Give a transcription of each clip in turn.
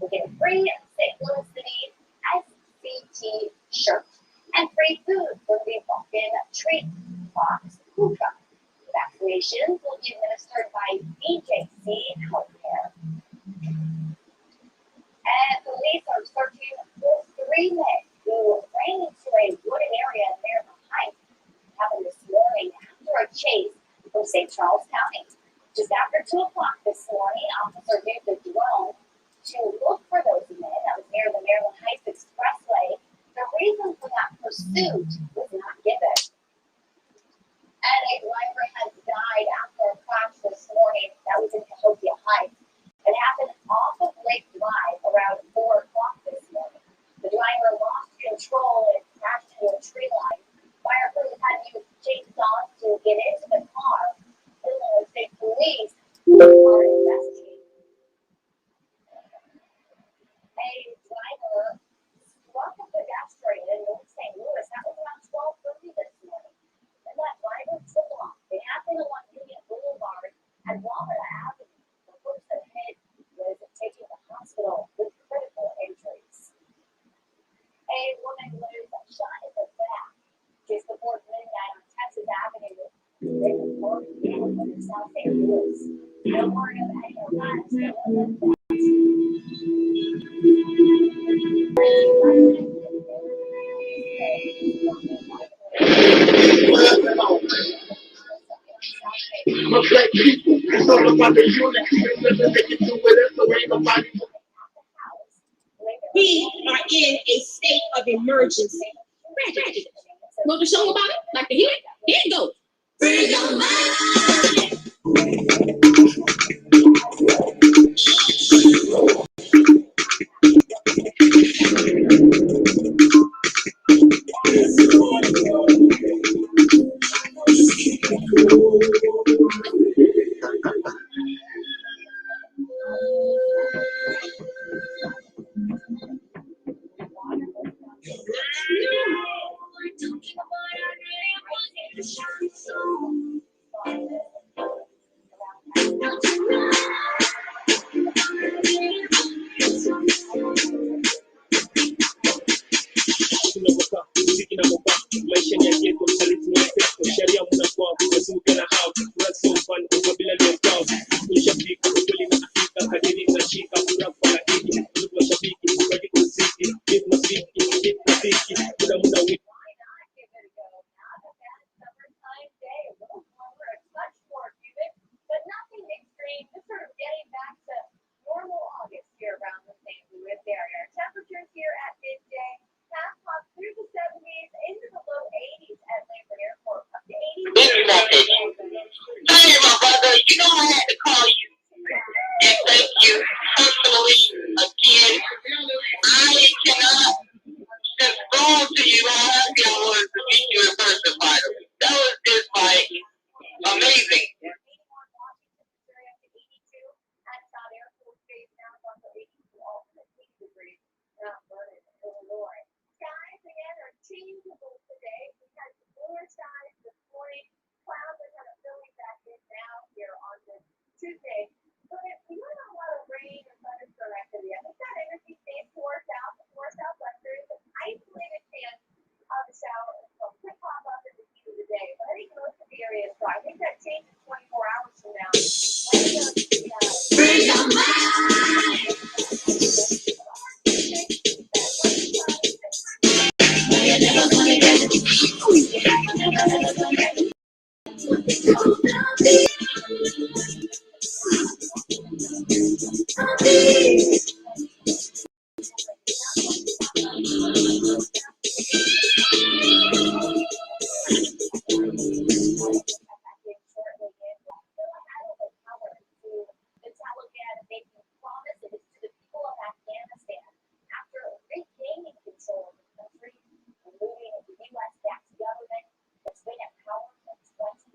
We get a free St. Louis City SCT shirt and free food for the Vulcan treat box food truck. Vaccinations will be administered by BJC Healthcare. And police are searching for 3 men who ran into a wooded area in Maryland Heights. Happened this morning after a chase from St. Charles County. Just after 2 o'clock this morning, officers used a drone to look for those men. That was near the Maryland Heights Expressway. The reason for that pursuit was not given. And a driver has died after a crash this morning. That was in Cahokia Heights. It happened off of Lake Drive around 4 o'clock this morning. The driver lost control and crashed into a tree line. Fire crews had to use chainsaws to get into the car. Illinois State Police are investigating. A driver struck a pedestrian in North St. Louis. That was around 12:30 this morning. And that driver took off. They happened along Union Boulevard and Walnut Avenue. The person hit was taken to the hospital with critical injuries. A woman was shot in the back just before midnight on Texas Avenue. They were both down in South St. Louis. No word of any arrests. Black people, it's all about the unity. They can do whatever, ain't nobody. We are in a state of emergency. Want to show them about it? Like to hear it? Here it goes. Free your mind.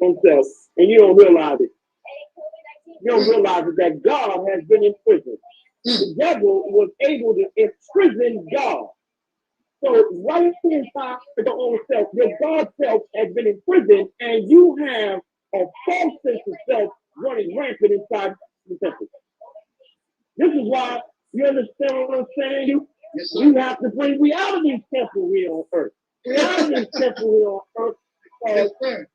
Themselves, and you don't realize it. You don't realize it, that God has been in prison. The devil was able to imprison God. So right inside your own self, your God self has been in prison, and you have a false sense of self running rampant inside the temple. This is why You understand what I'm saying? Yes, sir. You have to bring reality temple here on earth. Reality temple here on earth. Yes, sir.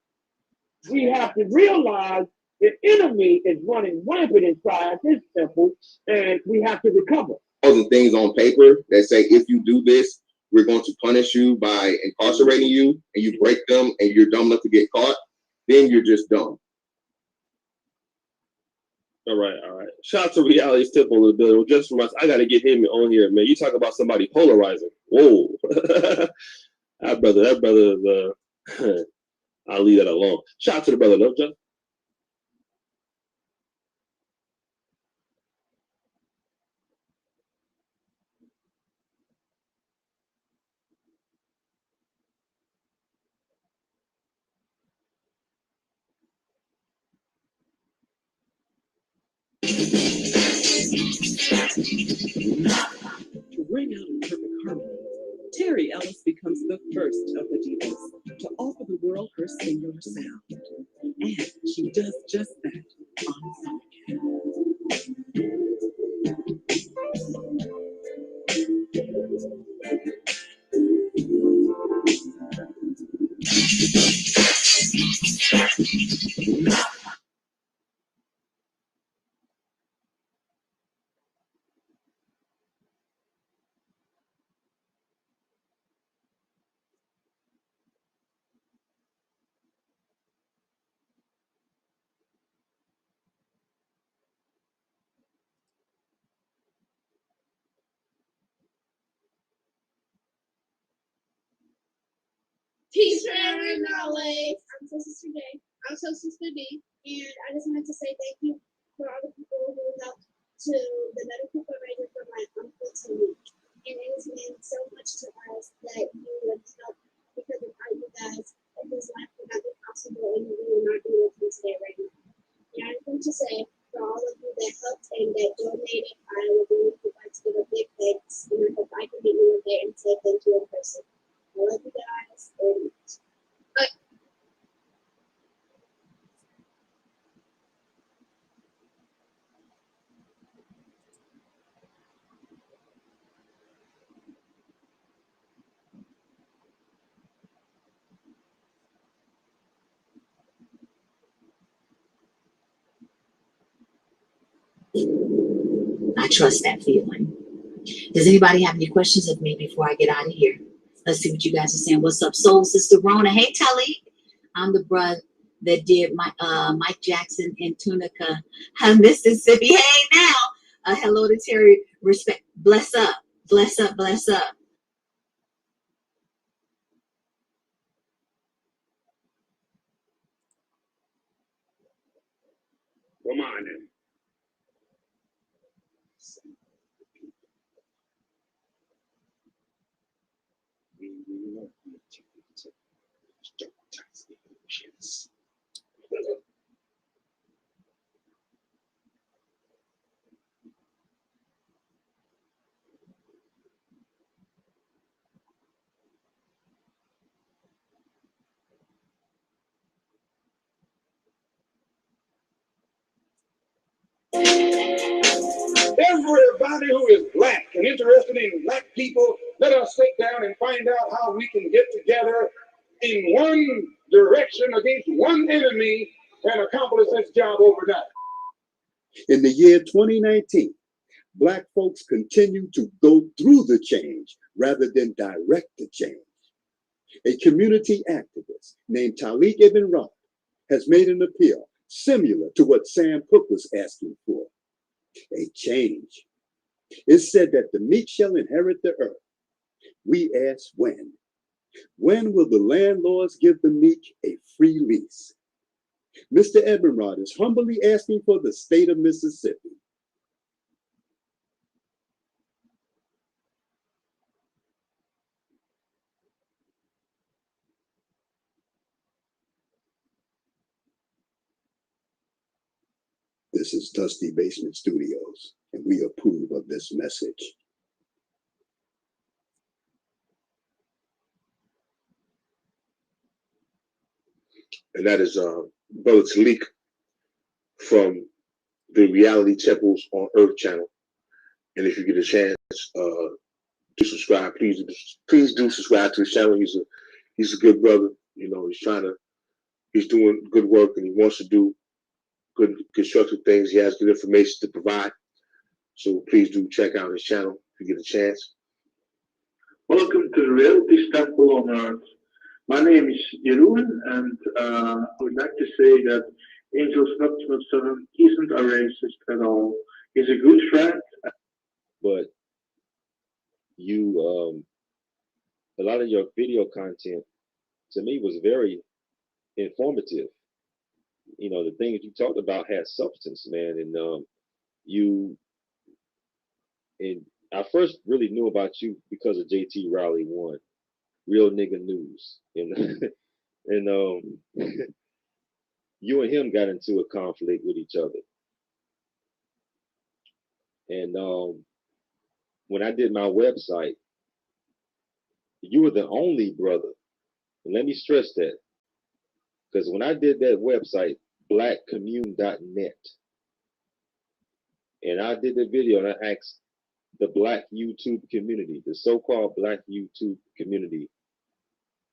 We have to realize the enemy is running rampant inside this temple, and we have to recover. All the things on paper that say, if you do this, we're going to punish you by incarcerating you, and you break them, and you're dumb enough to get caught, then you're just dumb. All right. Shout out to Reality's temple in the building. Well, just from us, I got to get him on here, man. You talk about somebody polarizing. Whoa. that brother is, I'll leave that alone. Shout out to the brother, no, John? To bring out a perfect harmony, Terry Ellis becomes the first of the divas to offer the world her singular sound. And she does just that on song. Peace, family, knowledge. I'm so Sister J. I'm so Sister D. And I just wanted to say thank you for all the people who helped to the medical fundraiser for my uncle Taalik. And it has meant so much to us that you would help because without you guys, his life would not be possible and we would not be with him today right now. And I just want to say for all of you that helped and that donated, I would really like to give a big thanks. And I hope I can meet you one day and say thank you in person. I love you guys. And I trust that feeling. Does anybody have any questions of me before I get out of here? Let's see what you guys are saying. What's up, Soul Sister Rona? Hey, Taalik. I'm the brother that did my Mike Jackson in Tunica, Mississippi. Hey, now. Hello to Terry. Respect. Bless up. Bless up. Bless up. Come on then. Everybody who is black and interested in black people, let us sit down and find out how we can get together in one direction against one enemy and accomplish this job overnight. In the year 2019, Black folks continue to go through the change rather than direct the change. A community activist named Taalik Ibn'rad has made an appeal similar to what Sam Cooke was asking for. A change. It's said that the meek shall inherit the earth. We ask when. When will the landlords give the meek a free lease? Mr. Ibn'rad is humbly asking for the state of Mississippi. This is Dusty Basement Studios, and we approve of this message. And that is Brother Taalik from the Reality Temples on Earth channel. And if you get a chance to subscribe, please do subscribe to his channel. He's a good brother. You know, he's doing good work, and he wants to do good constructive things. He has good information to provide. So please do check out his channel if you get a chance. Welcome to the Reality Temple on Earth. My name is Jeroen, and I would like to say that Angel's Nocturnal Son isn't a racist at all. He's a good friend. But you, a lot of your video content to me was very informative. You know, the things you talked about had substance, man. And I first really knew about you because of JT Rowley 1, Real Nigga News. And you and him got into a conflict with each other. And when I did my website, you were the only brother. And let me stress that. Because when I did that website, blackcommune.net, and I did the video and I asked the Black YouTube community, the so-called Black YouTube community,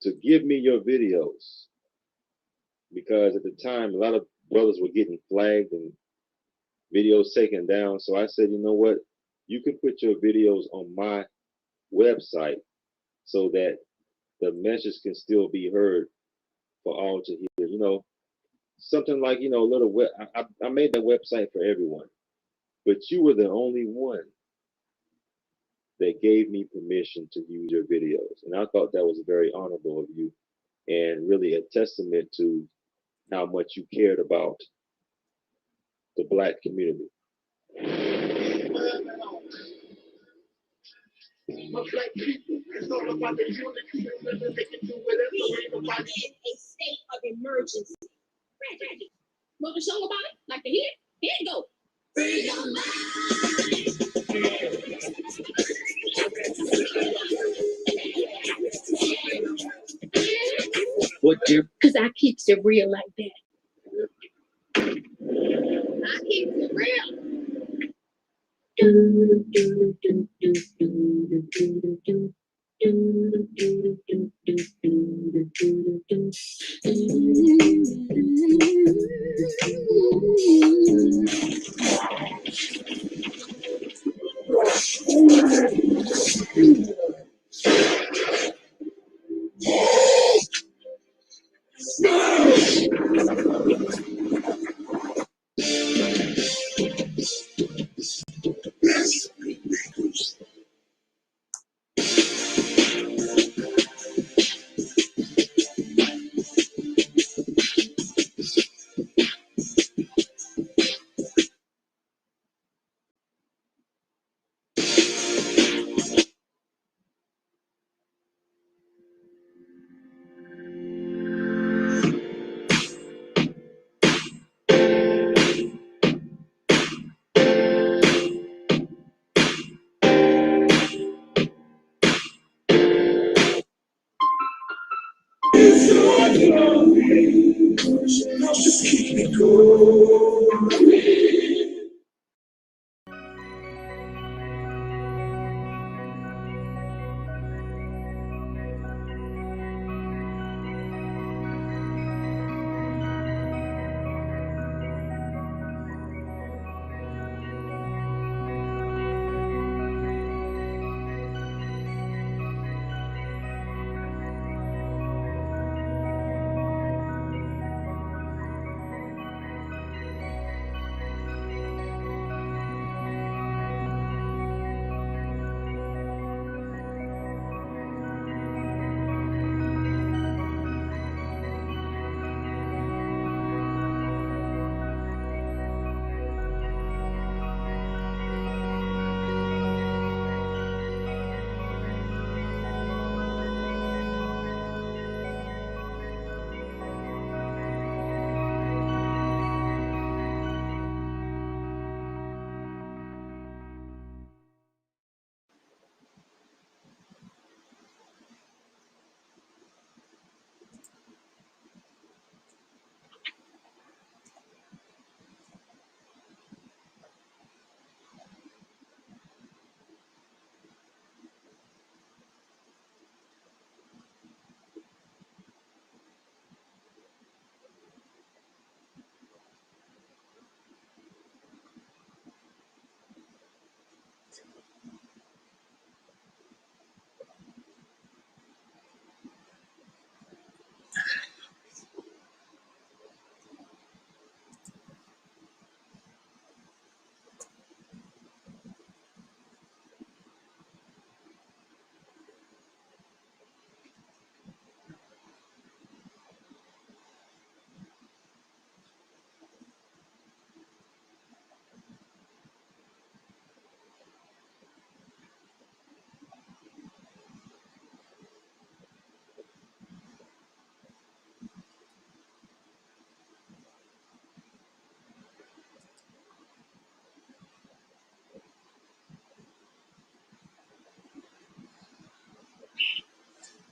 to give me your videos. Because at the time, a lot of brothers were getting flagged and videos taken down. So I said, you know what? You can put your videos on my website so that the message can still be heard for all to hear. You know, something like, you know, a little I made that website for everyone, but you were the only one that gave me permission to use your videos. And I thought that was very honorable of you and really a testament to how much you cared about the Black community. Black people, it's all about the unity. They can do whatever they want. In a state of emergency. Want to show about it? Like to hear? Here you go. Free your mind. What, dear? Because I keeps it real like that. I keep it real. Just keep me going.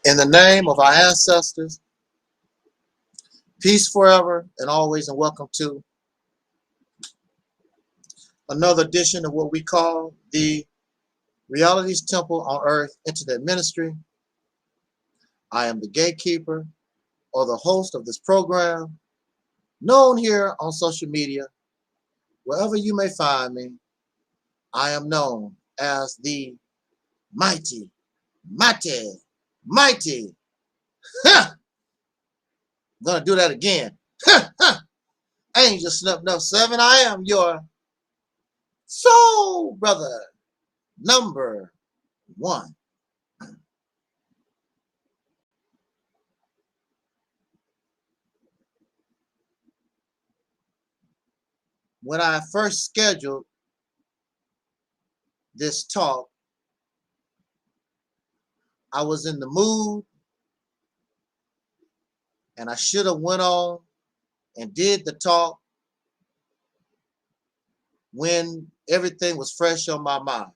In the name of our ancestors, peace forever and always, and welcome to another edition of what we call the Reality's Temple on Earth Internet Ministry. I am the gatekeeper or the host of this program, known here on social media. Wherever you may find me, I am known as the mighty, I'm gonna do that again. Angel Snuff 7. I am your soul brother number 1. When I first scheduled this talk, I was in the mood, and I should have went on and did the talk when everything was fresh on my mind.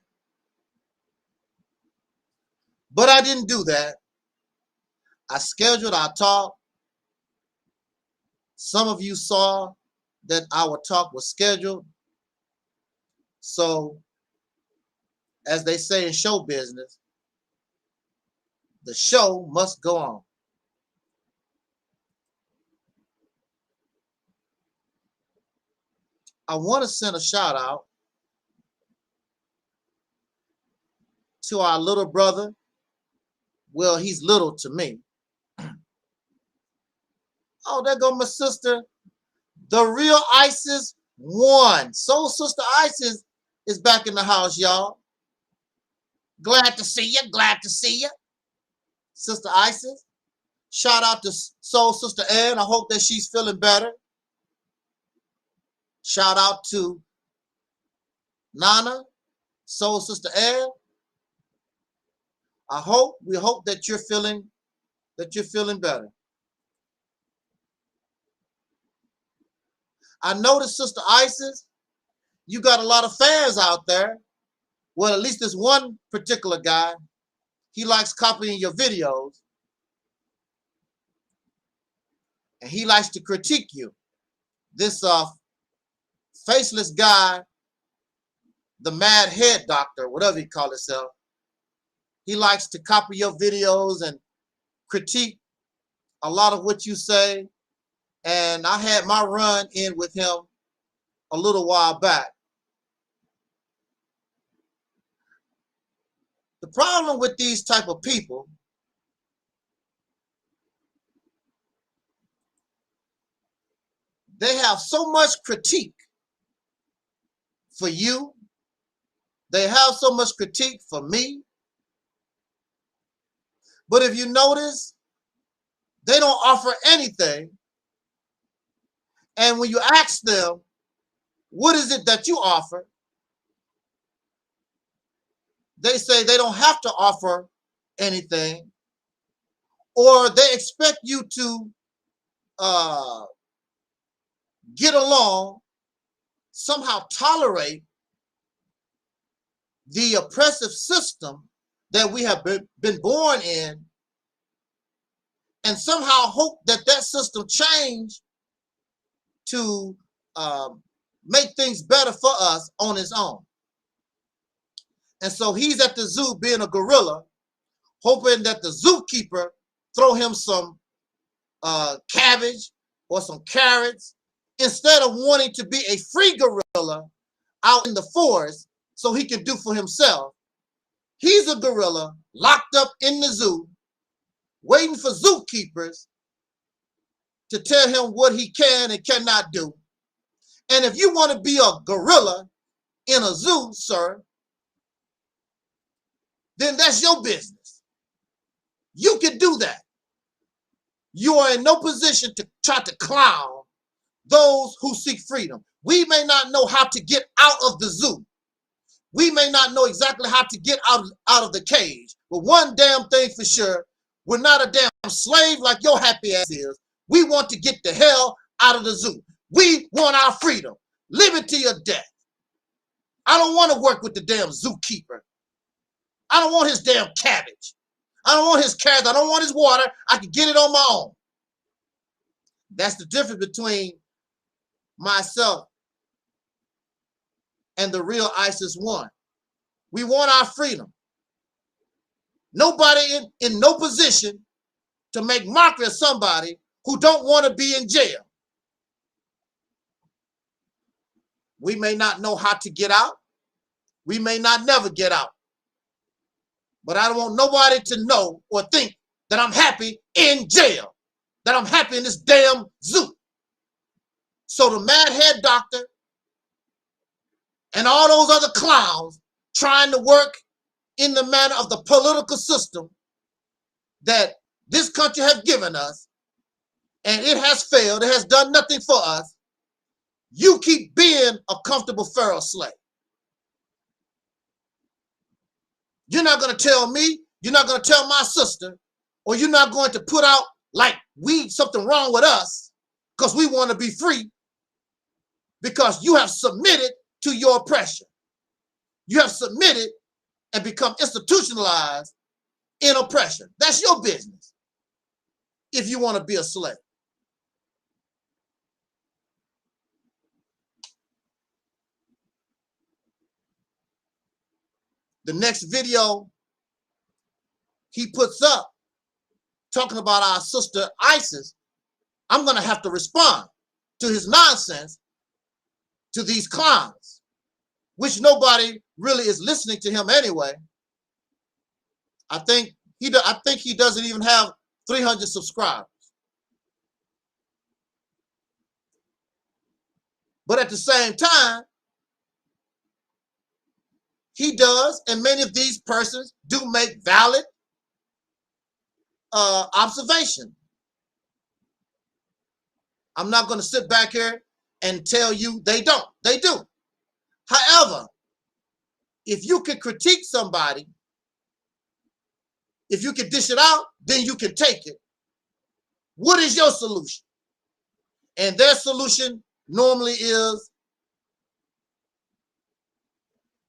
But I didn't do that. I scheduled our talk. Some of you saw that our talk was scheduled. So, as they say in show business, the show must go on. I want to send a shout out to our little brother. Well, he's little to me. Oh, there go my sister. The real Isis won. Soul Sister Isis is back in the house, y'all. Glad to see you. Glad to see you. Sister Isis. Shout out to Soul Sister Ann. I hope that she's feeling better. Shout out to Nana, Soul Sister Ann. We hope that you're feeling better. I noticed, Sister Isis, you got a lot of fans out there. Well, at least this one particular guy, he likes copying your videos. And he likes to critique you. This faceless guy, the mad head doctor, whatever he calls himself, he likes to copy your videos and critique a lot of what you say. And I had my run in with him a little while back. The problem with these type of people, they have so much critique for you. They have so much critique for me. But if you notice, they don't offer anything. And when you ask them, what is it that you offer? They say they don't have to offer anything, or they expect you to get along, somehow tolerate the oppressive system that we have been born in, and somehow hope that that system change to make things better for us on its own. And so he's at the zoo being a gorilla, hoping that the zookeeper throw him some cabbage or some carrots, instead of wanting to be a free gorilla out in the forest so he can do for himself. He's a gorilla locked up in the zoo, waiting for zookeepers to tell him what he can and cannot do. And if you want to be a gorilla in a zoo, sir, then that's your business. You can do that. You are in no position to try to clown those who seek freedom. We may not know how to get out of the zoo. We may not know exactly how to get out of the cage. But one damn thing for sure, we're not a damn slave like your happy ass is. We want to get the hell out of the zoo. We want our freedom. Liberty or death. I don't want to work with the damn zookeeper. I don't want his damn cabbage. I don't want his carrots. I don't want his water. I can get it on my own. That's the difference between myself and the real ISIS one. We want our freedom. Nobody in no position to make mockery of somebody who don't want to be in jail. We may not know how to get out. We may not never get out. But I don't want nobody to know or think that I'm happy in jail, that I'm happy in this damn zoo. So the mad head doctor and all those other clowns trying to work in the manner of the political system that this country has given us, and it has failed, it has done nothing for us, you keep being a comfortable Pharaoh slave. You're not going to tell me, you're not going to tell my sister, or you're not going to put out like something wrong with us because we want to be free, because you have submitted to your oppression. You have submitted and become institutionalized in oppression. That's your business if you want to be a slave. The next video he puts up talking about our sister ISIS, I'm going to have to respond to his nonsense, to these clowns, which nobody really is listening to him anyway. I think he doesn't even have 300 subscribers. But at the same time, he does, and many of these persons do make valid observation. I'm not going to sit back here and tell you they don't. They do. However, if you can critique somebody, if you can dish it out, then you can take it. What is your solution? And their solution normally is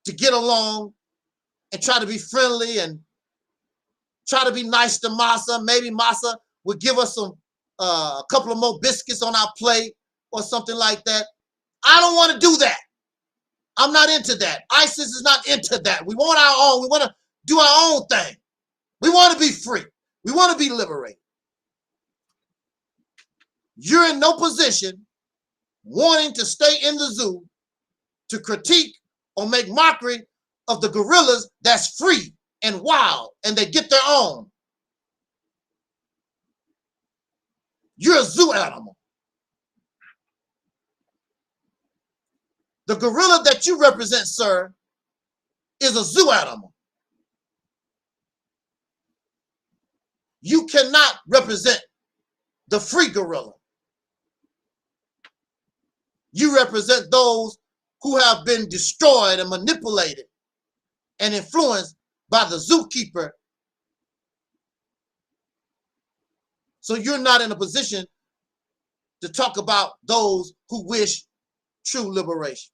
to get along and try to be friendly and try to be nice to Massa. Maybe Massa would give us a couple of more biscuits on our plate or something like that. I don't want to do that. I'm not into that. ISIS is not into that. We want our own. We want to do our own thing. We want to be free. We want to be liberated. You're in no position wanting to stay in the zoo to critique or make mockery of the gorillas that's free and wild and they get their own. You're a zoo animal. The gorilla that you represent, sir, is a zoo animal. You cannot represent the free gorilla. You represent those who have been destroyed and manipulated and influenced by the zookeeper. So you're not in a position to talk about those who wish true liberation.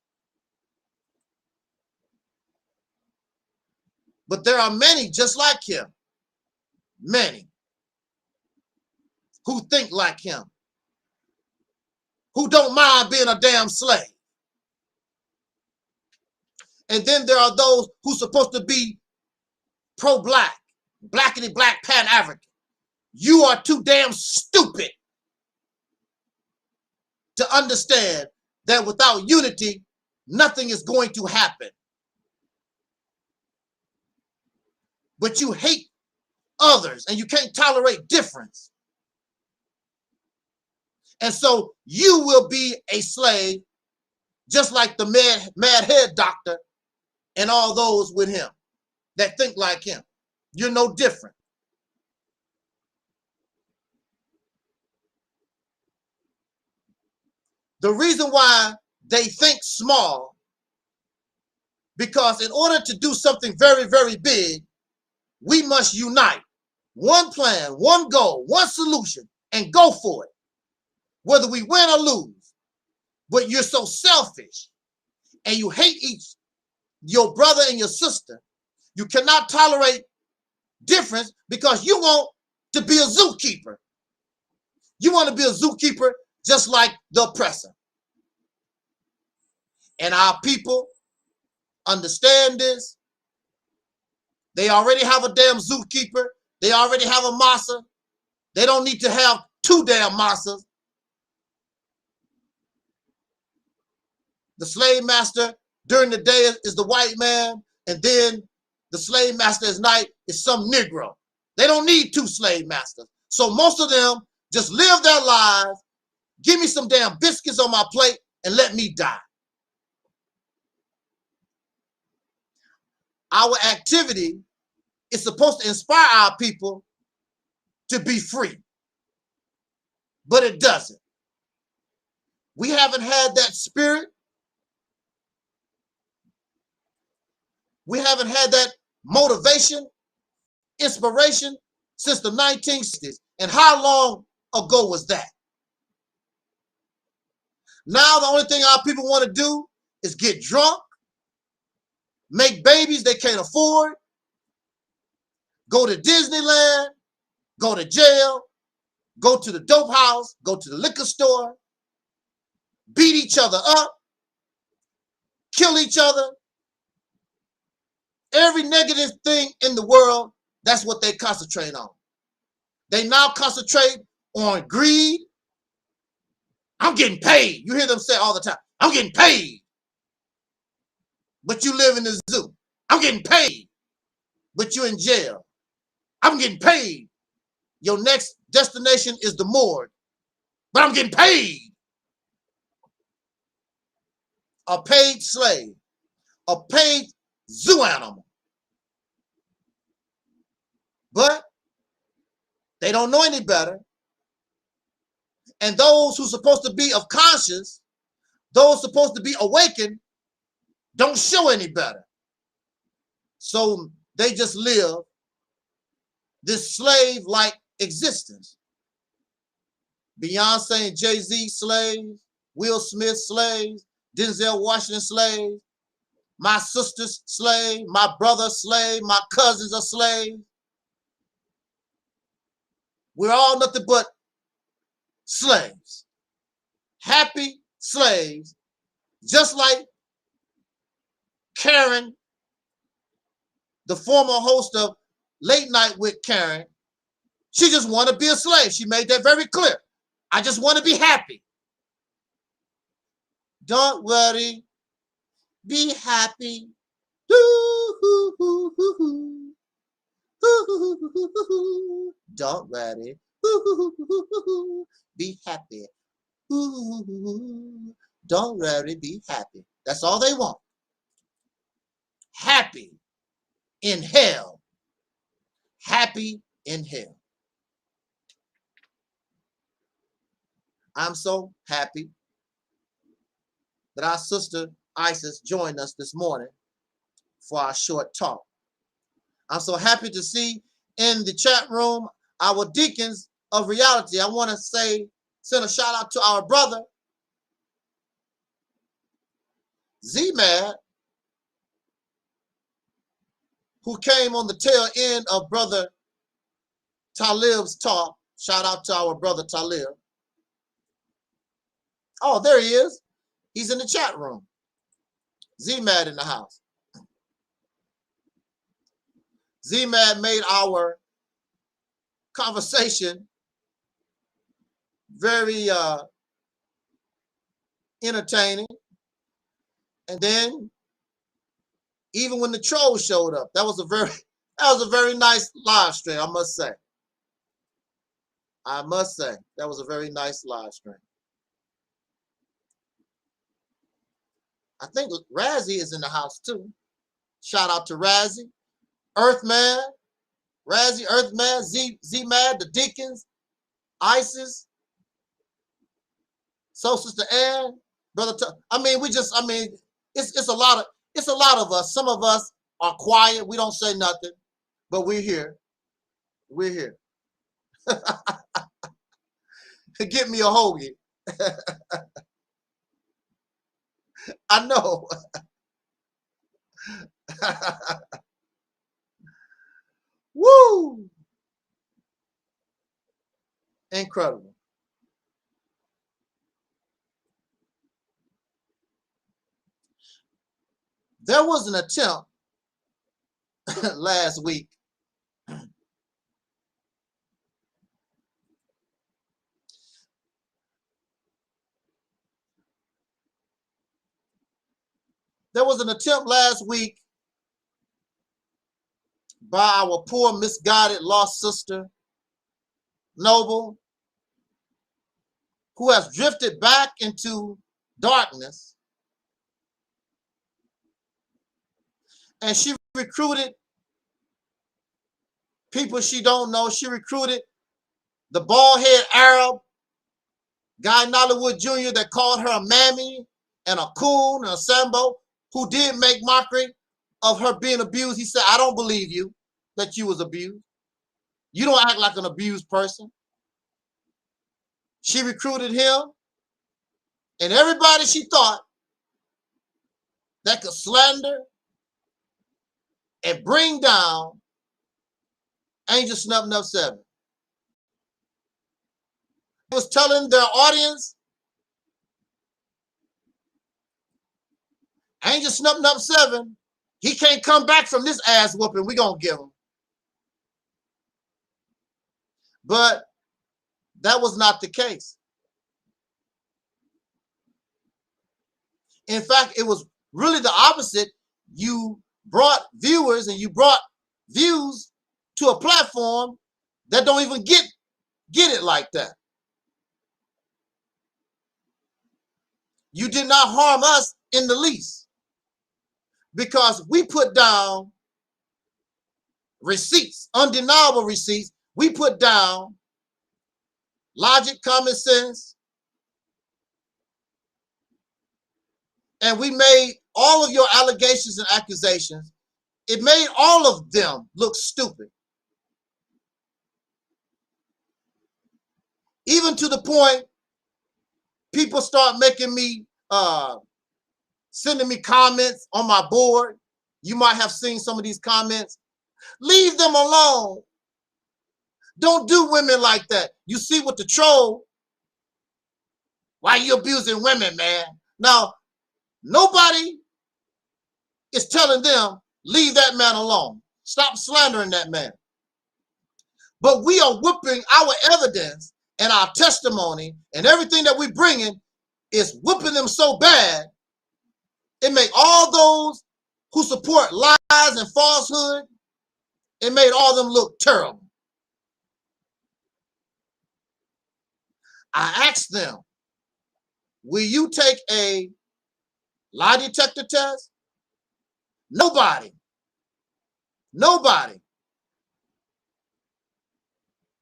But there are many just like him, many who think like him, who don't mind being a damn slave. And then there are those who are supposed to be pro-black, blackity black, pan-African. You are too damn stupid to understand that without unity, nothing is going to happen. But you hate others and you can't tolerate difference. And so you will be a slave just like the mad head doctor and all those with him that think like him. You're no different. The reason why they think small, because in order to do something very, very big, we must unite. One plan, one goal, one solution, and go for it. Whether we win or lose. But you're so selfish and you hate your brother and your sister. You cannot tolerate difference because you want to be a zookeeper. You want to be a zookeeper just like the oppressor. And our people understand this. They already have a damn zookeeper. They already have a massa. They don't need to have 2 damn massas. The slave master during the day is the white man, and then the slave master at night is some Negro. They don't need 2 slave masters. So most of them just live their lives, give me some damn biscuits on my plate, and let me die. Our activity is supposed to inspire our people to be free, but it doesn't. We haven't had that spirit. We haven't had that motivation, inspiration since the 1960s. And how long ago was that? Now the only thing our people want to do is get drunk, make babies they can't afford, go to Disneyland, go to jail, go to the dope house, go to the liquor store, beat each other up, kill each other. Every negative thing in the world, that's what they concentrate on. They now concentrate on greed. I'm getting paid. You hear them say all the time, I'm getting paid. But you live in the zoo. I'm getting paid. But you're in jail. I'm getting paid. Your next destination is the morgue. But I'm getting paid. A paid slave. A paid zoo animal. But they don't know any better. And those who are supposed to be of conscience, those supposed to be awakened, don't show any better. So they just live this slave-like existence. Beyonce and Jay-Z slaves, Will Smith slaves, Denzel Washington slaves, my sister's slave, my brother's slave, my cousins are slaves. We're all nothing but slaves. Happy slaves, just like Karen, the former host of Late Night with Karen. She just want to be a slave. She made that very clear. I just want to be happy. Don't worry. Be happy. Don't worry. Be happy. Don't worry. Be happy. That's all they want. Happy in hell. Happy in hell. I'm so happy that our sister Isis joined us this morning for our short talk. I'm so happy to see in the chat room our deacons of reality. I want to send a shout out to our brother Z-Mad, who came on the tail end of brother Talib's talk. Shout out to our brother Talib. Oh, there he is. He's in the chat room. Z-Mad in the house. Z-Mad made our conversation very entertaining. And then even when the trolls showed up, that was a very nice live stream, I must say. I must say, that was a very nice live stream. I think Razzie is in the house too. Shout out to Razzie, Earthman, Razzie, Earthman, Z-Mad, the Deacons, Isis, Soul Sister Ann, Brother. It's a lot of us. Some of us are quiet. We don't say nothing, but we're here. We're here. Get me a hoagie. I know. Woo! Incredible. There was an attempt last week by our poor, misguided, lost sister, Noble, who has drifted back into darkness. And she recruited people she don't know. She recruited the bald-head Arab guy in Hollywood Jr. that called her a mammy and a coon and a sambo, who did make mockery of her being abused. He said, I don't believe you that you was abused. You don't act like an abused person. She recruited him and everybody she thought that could slander and bring down Angel Snuffing Up 7. He was telling their audience, Angel Snuffing Up 7, he can't come back from this ass whooping we gonna give him. But that was not the case. In fact, it was really the opposite. You brought viewers and you brought views to a platform that don't even get it like that. You did not harm us in the least because we put down receipts, undeniable receipts. We put down logic, common sense, and we made all of your allegations and accusations. It made all of them look stupid. Even to the point people start making me, sending me comments on my board. You might have seen some of these comments. Leave them alone. Don't do women like that. You see with the troll, why you abusing women, man? Now, nobody is telling them, leave that man alone. Stop slandering that man. But we are whipping our evidence and our testimony and everything that we bringing is whipping them so bad, it make all those who support lies and falsehood, it made all of them look terrible. I asked them, will you take a lie detector test? Nobody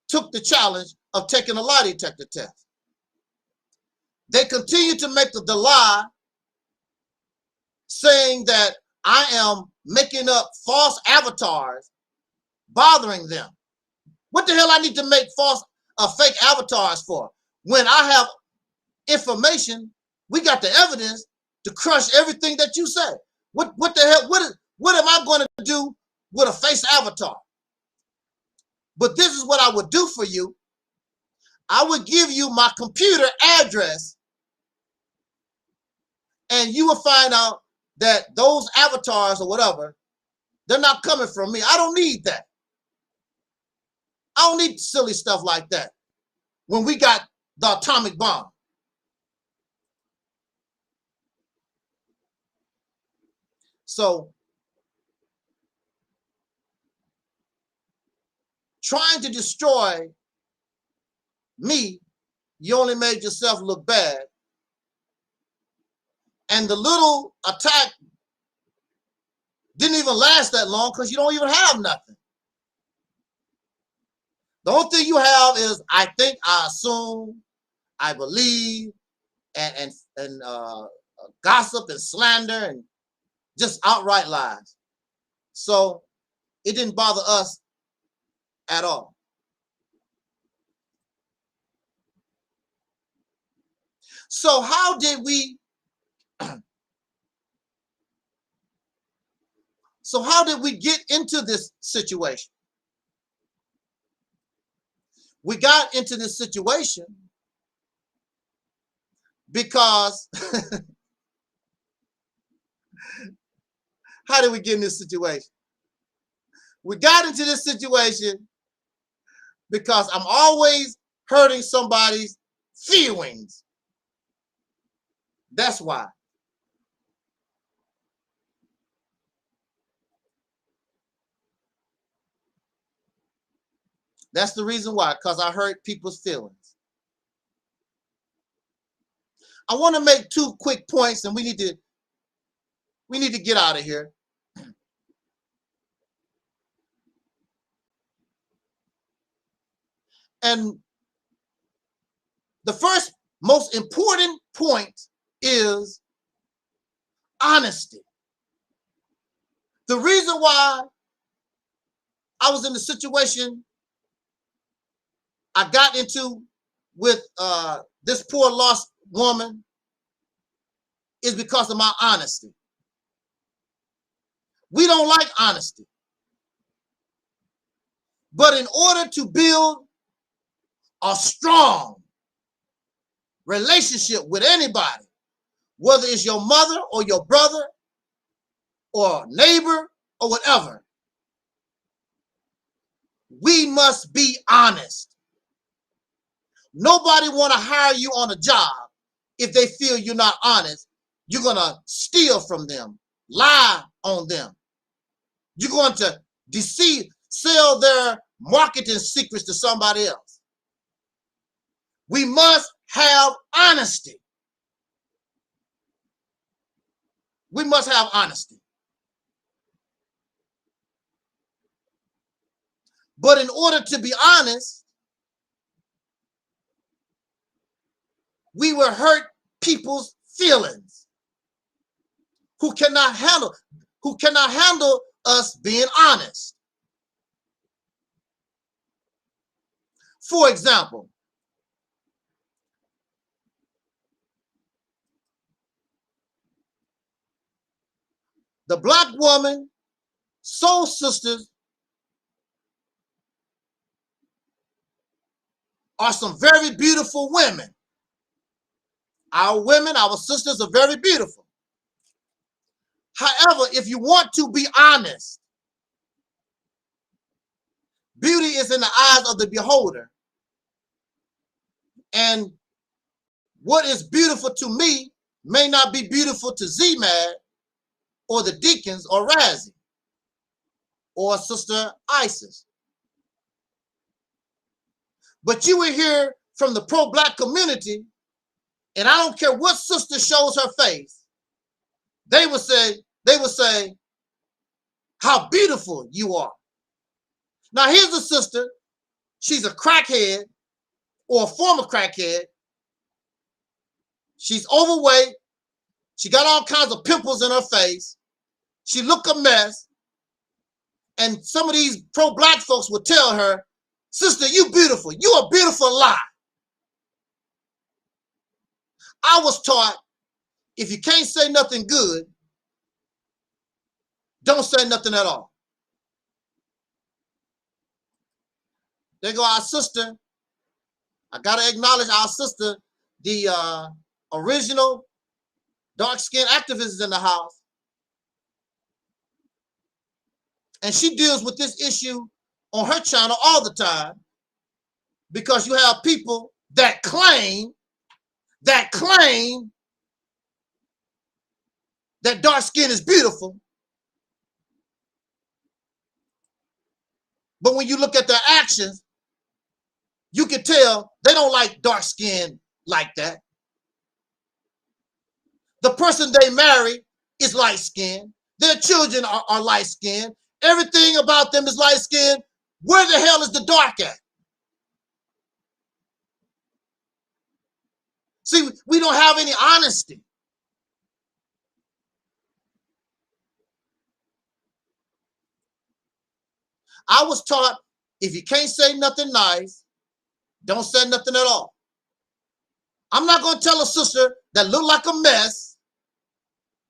took the challenge of taking a lie detector test. They continue to make the lie, saying that I am making up false avatars, bothering them. What the hell I need to make fake avatars for? When I have information, we got the evidence to crush everything that you say. What the hell? What am I going to do with a face avatar? But this is what I would do for you. I would give you my computer address, and you will find out that those avatars or whatever, they're not coming from me. I don't need that. I don't need silly stuff like that when we got the atomic bomb. So, trying to destroy me, you only made yourself look bad. And the little attack didn't even last that long because you don't even have nothing. The only thing you have is I think, I assume, I believe, and gossip and slander and just outright lies. So it didn't bother us at all. So how did we get into this situation? We got into this situation because how did we get in this situation? We got into this situation because I'm always hurting somebody's feelings. That's why. That's the reason why, because I hurt people's feelings. I want to make 2 quick points, and we need to get out of here. And the first most important point is honesty. The reason why I was in the situation I got into with this poor lost woman is because of my honesty. We don't like honesty. But in order to build a strong relationship with anybody, whether it's your mother or your brother or neighbor or whatever, we must be honest. Nobody want to hire you on a job if they feel you're not honest. You're going to steal from them, lie on them. You're going to deceive, sell their marketing secrets to somebody else. We must have honesty. We must have honesty. But in order to be honest, we will hurt people's feelings who cannot handle us being honest. For example, the Black woman soul sisters are some very beautiful women. Our women, our sisters are very beautiful. However, if you want to be honest, beauty is in the eyes of the beholder. And what is beautiful to me may not be beautiful to Z-Mad or the deacons or Razzie or Sister Isis. But you will hear from the pro-Black community, and I don't care what sister shows her face, they will say how beautiful you are. Now here's a sister, she's a crackhead or a former crackhead. She's overweight. She got all kinds of pimples in her face. She look a mess. And some of these pro-Black folks will tell her, sister, you beautiful. You a beautiful lie. I was taught if you can't say nothing good, don't say nothing at all. There go our sister. I gotta acknowledge our sister, the original dark-skinned activist is in the house. And she deals with this issue on her channel all the time because you have people that claim that dark skin is beautiful. But when you look at their actions, you can tell they don't like dark skin like that. The person they marry is light skinned. Their children are light skinned. Everything about them is light skinned. Where the hell is the dark at? See, we don't have any honesty. I was taught if you can't say nothing nice, don't say nothing at all. I'm not going to tell a sister that look like a mess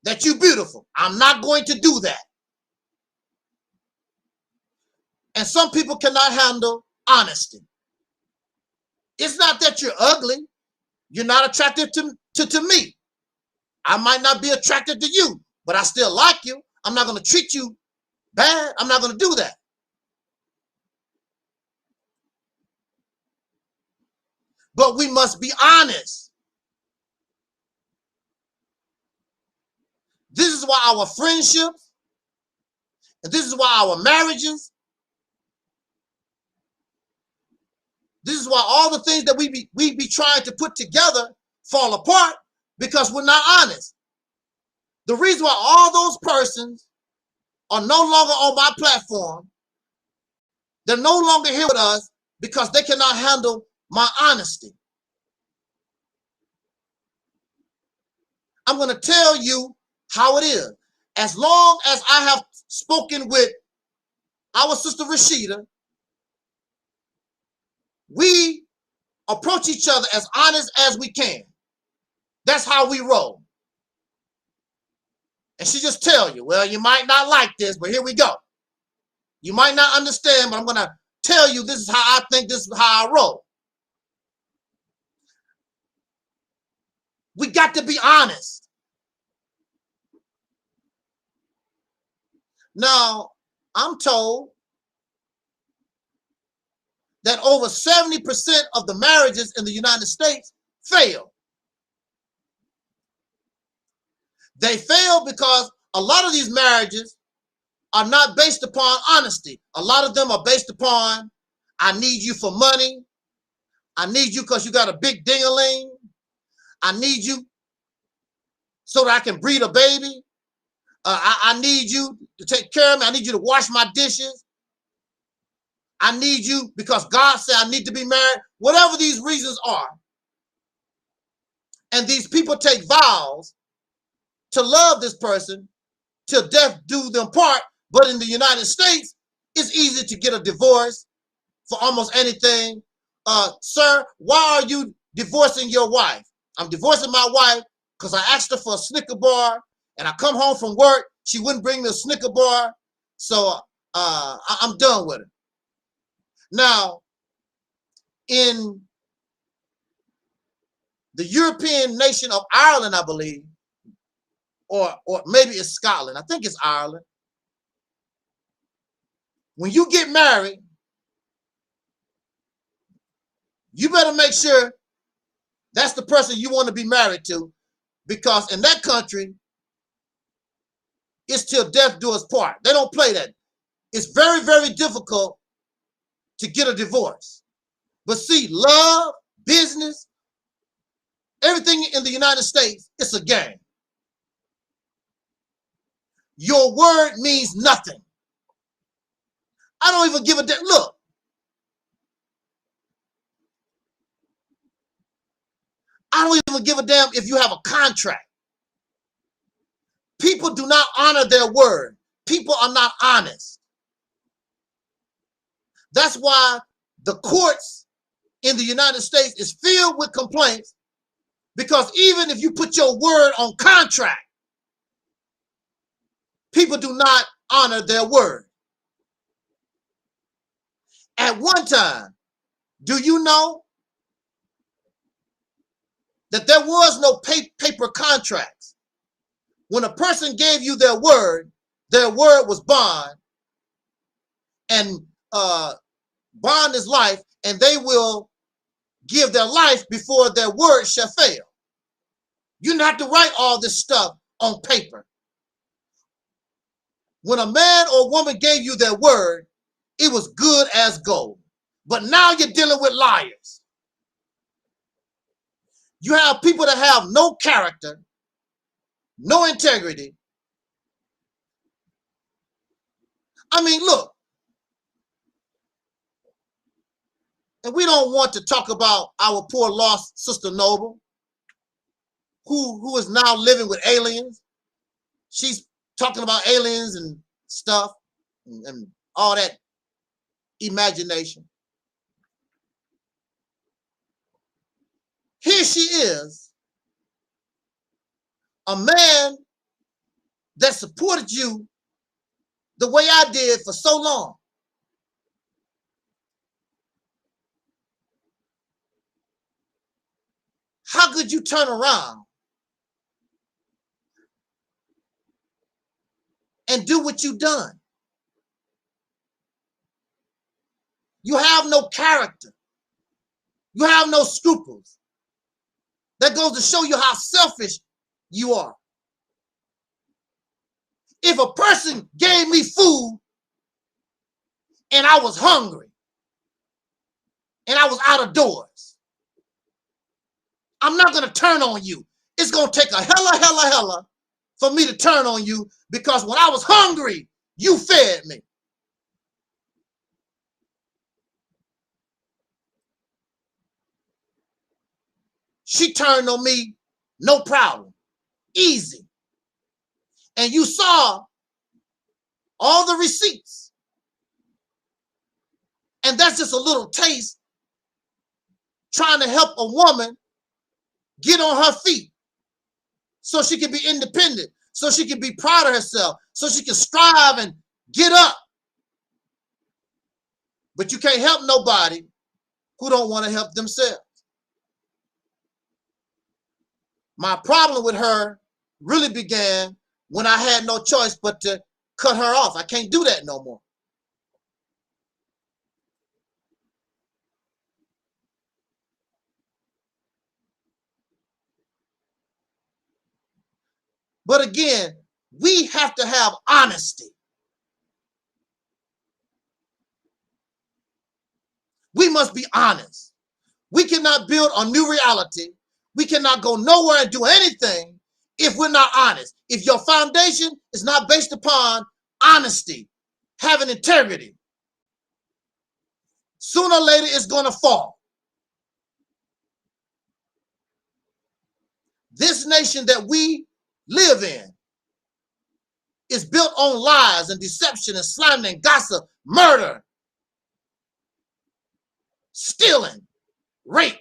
that you're beautiful. I'm not going to do that. And some people cannot handle honesty. It's not that you're ugly. You're not attracted to me. I might not be attracted to you, but I still like you. I'm not going to treat you bad. I'm not going to do that. But we must be honest. This is why our friendships, and this is why our marriages, this is why all the things that we be trying to put together fall apart, because we're not honest. The reason why all those persons are no longer on my platform, they're no longer here with us, because they cannot handle my honesty. I'm going to tell you how it is. As long as I have spoken with our sister Rashida, we approach each other as honest as we can. That's how we roll. And she just tell you, well, you might not like this, but here we go. You might not understand, but I'm going to tell you this is how I think, this is how I roll. We got to be honest. Now, I'm told that over 70% of the marriages in the United States fail. They fail because a lot of these marriages are not based upon honesty. A lot of them are based upon, I need you for money. I need you because you got a big ding-a-ling. I need you so that I can breed a baby. I need you to take care of me. I need you to wash my dishes. I need you because God said I need to be married. Whatever these reasons are. And these people take vows to love this person till death do them part. But in the United States, it's easy to get a divorce for almost anything. Sir, why are you divorcing your wife? I'm divorcing my wife because I asked her for a Snicker bar, and I come home from work, she wouldn't bring me a Snicker bar, so I'm done with her. Now, in the European nation of Ireland, I believe, or maybe it's Scotland, I think it's Ireland, when you get married, you better make sure that's the person you want to be married to, because in that country, it's till death do us part. They don't play that. It's very, very difficult to get a divorce. But see, love, business, everything in the United States, it's a game. Your word means nothing. I don't even give a damn. Look, I don't even give a damn if you have a contract. People do not honor their word. People are not honest. That's why the courts in the United States is filled with complaints, because even if you put your word on contract, people do not honor their word. At one time, do you know that there was no paper contracts? When a person gave you their word was bond, and bond is life, and they will give their life before their word shall fail. You don't have to write all this stuff on paper. When a man or woman gave you their word, it was good as gold. But now you're dealing with liars. You have people that have no character, no integrity. I mean, look, and we don't want to talk about our poor lost Sister Noble, who is now living with aliens. She's talking about aliens and stuff and all that imagination. Here she is, a man that supported you the way I did for so long. how could you turn around and do what you done? You have no character. You have no scruples. That goes to show you how selfish you are. If a person gave me food and I was hungry and I was out of doors, I'm not going to turn on you. It's going to take a hella for me to turn on you, because when I was hungry, you fed me. She turned on me, no problem, easy. And you saw all the receipts. And that's just a little taste trying to help a woman get on her feet so she can be independent, so she can be proud of herself, so she can strive and get up. But you can't help nobody who don't want to help themselves. My problem with her really began when I had no choice but to cut her off. I can't do that no more. But again, we have to have honesty. We must be honest. We cannot build a new reality. We cannot go nowhere and do anything if we're not honest. If your foundation is not based upon honesty, having integrity, sooner or later it's going to fall. This nation that we live in is built on lies and deception and slander and gossip, murder, stealing, rape,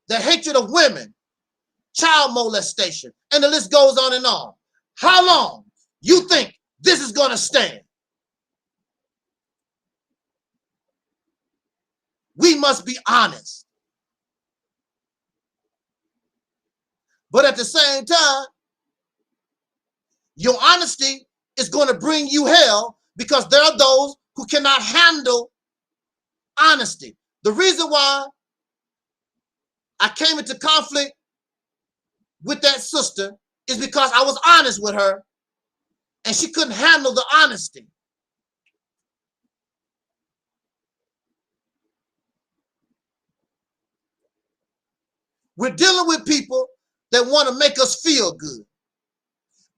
the hatred of women, child molestation, and the list goes on and on. How long you think this is going to stand? We must be honest. But at the same time, your honesty is going to bring you hell, because there are those who cannot handle honesty. The reason why I came into conflict with that sister is because I was honest with her and she couldn't handle the honesty. We're dealing with people that want to make us feel good.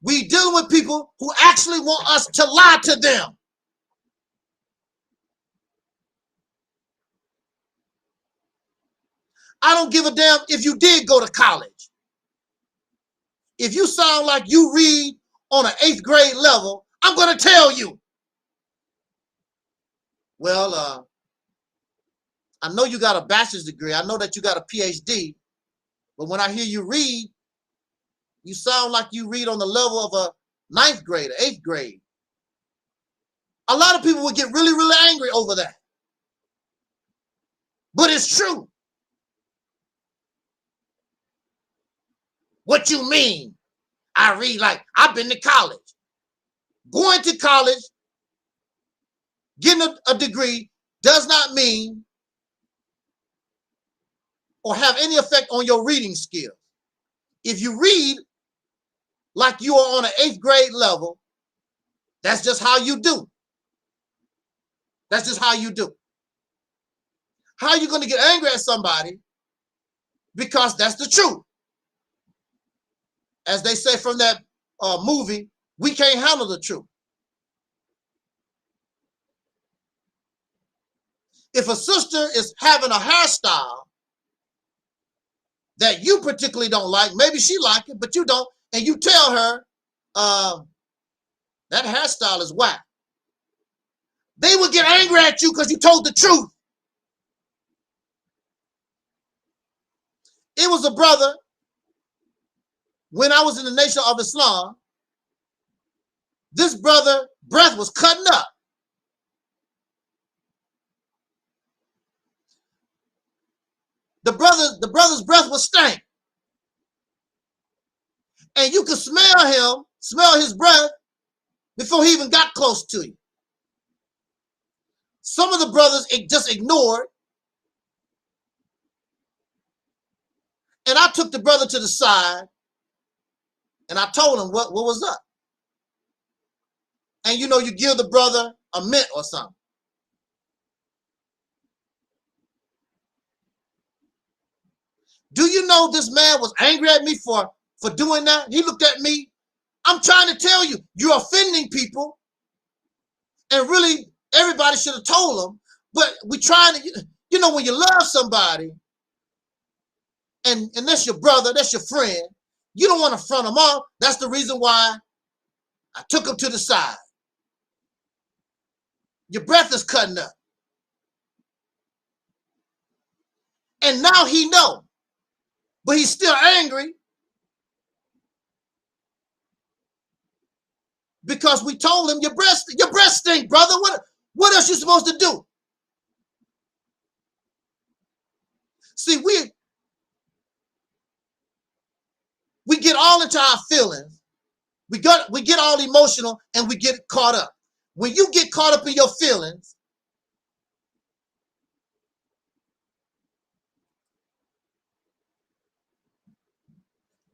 We're dealing with people who actually want us to lie to them. I don't give a damn if you did go to college. If you sound like you read on an 8th grade level, I'm going to tell you. Well, I know you got a bachelor's degree. I know that you got a PhD. But when I hear you read, you sound like you read on the level of a 9th grade, 8th grade. A lot of people would get really, really angry over that. But it's true. What you mean? I read like I've been to college. Going to college, getting a degree does not mean or have any effect on your reading skills. If you read like you are on an 8th grade level, that's just how you do. That's just how you do. How are you going to get angry at somebody? Because that's the truth. As they say from that movie, we can't handle the truth. If a sister is having a hairstyle that you particularly don't like, maybe she like it, but you don't, and you tell her that hairstyle is whack, they will get angry at you because you told the truth. It was a brother, when I was in the Nation of Islam, this brother breath was cutting up. the brother's breath would stink. And you could smell his breath before he even got close to you. Some of the brothers just ignored. And I took the brother to the side and I told him what was up. And you know, you give the brother a mint or something. Do you know this man was angry at me for doing that? He looked at me. I'm trying to tell you, you're offending people. And really, everybody should have told him. But we trying to, you know, when you love somebody, and that's your brother, that's your friend, you don't want to front them off. That's the reason why I took him to the side. Your breath is cutting up. And now he knows. But he's still angry because we told him your breath stink, brother. What else you supposed to do? See, we get all into our feelings. We get all emotional and we get caught up. When you get caught up in your feelings,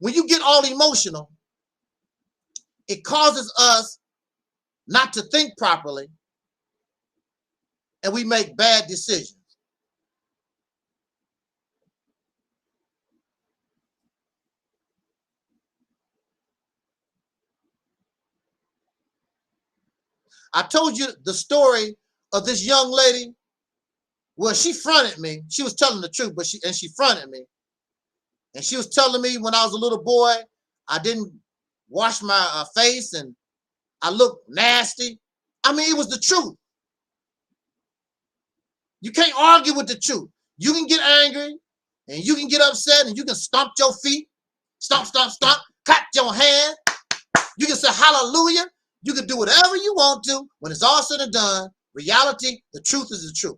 when you get all emotional, it causes us not to think properly, and we make bad decisions. I told you the story of this young lady. Well, she fronted me. She was telling the truth, but she fronted me. And she was telling me when I was a little boy, I didn't wash my face and I looked nasty. I mean, it was the truth. You can't argue with the truth. You can get angry and you can get upset and you can stomp your feet, stomp, clap your hand. You can say hallelujah. You can do whatever you want to. When it's all said and done, reality, the truth is the truth.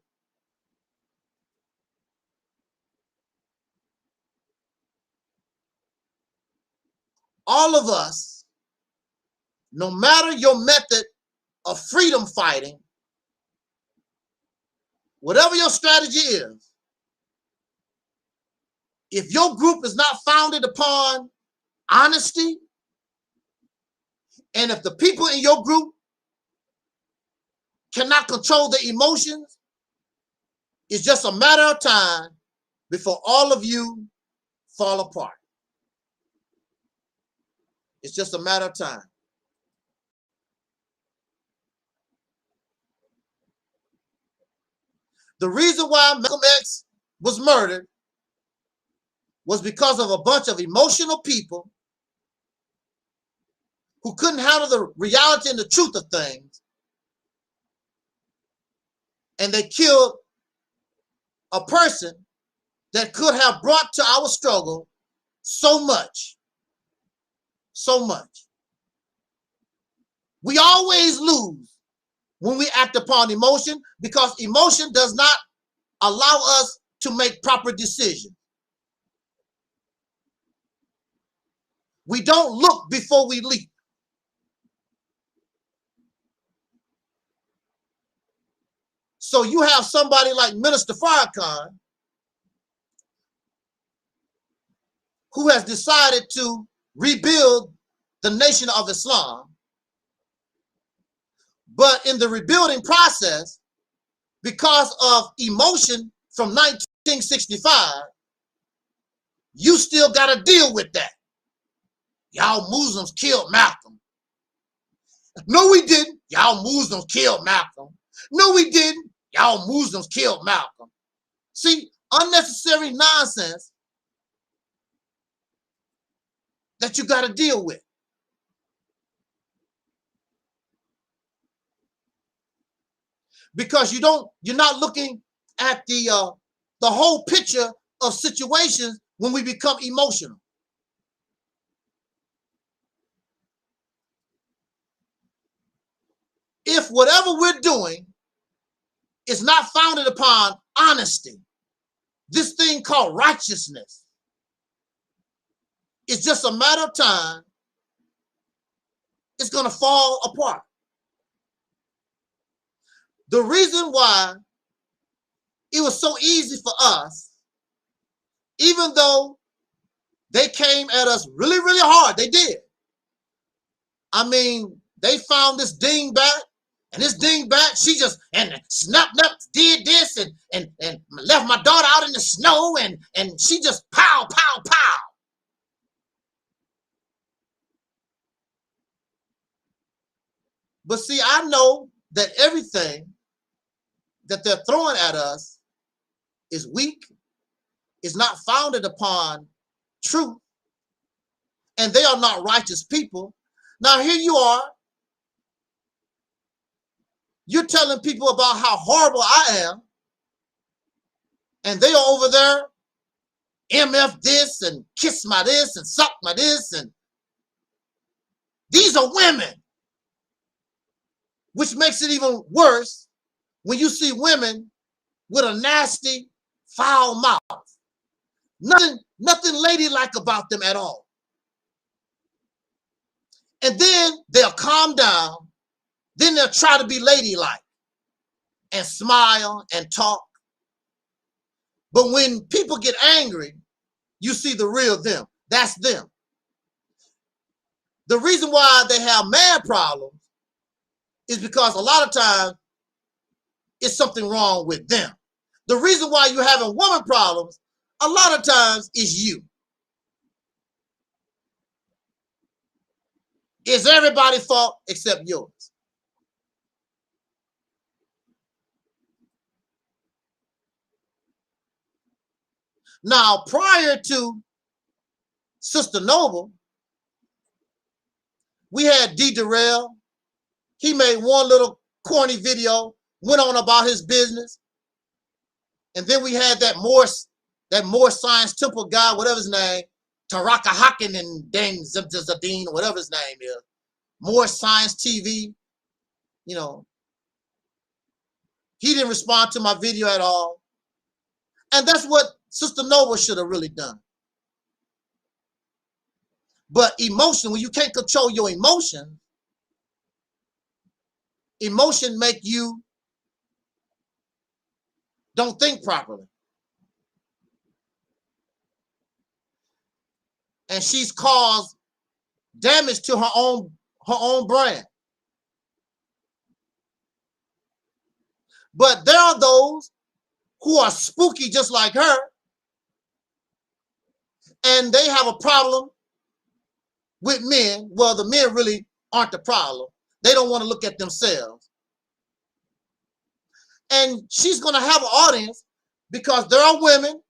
All of us, no matter your method of freedom fighting, whatever your strategy is, if your group is not founded upon honesty, and if the people in your group cannot control their emotions, it's just a matter of time before all of you fall apart. It's just a matter of time. The reason why Malcolm X was murdered was because of a bunch of emotional people who couldn't handle the reality and the truth of things. And they killed a person that could have brought to our struggle so much. So much. We always lose when we act upon emotion because emotion does not allow us to make proper decisions. We don't look before we leap. So you have somebody like Minister Farrakhan who has decided to rebuild the Nation of Islam. But in the rebuilding process, because of emotion from 1965, you still got to deal with that. Y'all Muslims killed Malcolm. No, we didn't. Y'all Muslims killed Malcolm. No, we didn't. Y'all Muslims killed Malcolm. See, unnecessary nonsense that you got to deal with. Because you're not looking at the whole picture of situations when we become emotional. If whatever we're doing is not founded upon honesty, this thing called righteousness, it's just a matter of time. It's going to fall apart. The reason why it was so easy for us, even though they came at us really, really hard, they did. I mean, they found this dingbat, and this dingbat, she just, and snap, did this, and left my daughter out in the snow, and she just pow, pow, pow. But see, I know that everything that they're throwing at us is weak, is not founded upon truth, and they are not righteous people. Now here you are, you're telling people about how horrible I am, and they are over there, MF this, and kiss my this, and suck my this, and these are women. Which makes it even worse when you see women with a nasty, foul mouth. Nothing ladylike about them at all. And then they'll calm down. Then they'll try to be ladylike and smile and talk. But when people get angry, you see the real them. That's them. The reason why they have man problems is because a lot of times it's something wrong with them. The reason why you're having woman problems a lot of times is you. It's everybody's fault except yours. Now, prior to Sister Noble, we had D. Darrell. He made one little corny video, went on about his business. And then we had that Morse Science Temple guy, whatever his name, Taraka Haken and Dane Zadine, whatever his name is. Morse Science TV, you know. He didn't respond to my video at all. And that's what Sister Noble should have really done. But emotion, when you can't control your emotion make you don't think properly. And she's caused damage to her own brand. But there are those who are spooky just like her, and they have a problem with men. Well, the men really aren't the problem. They don't want to look at themselves. And she's going to have an audience because there are women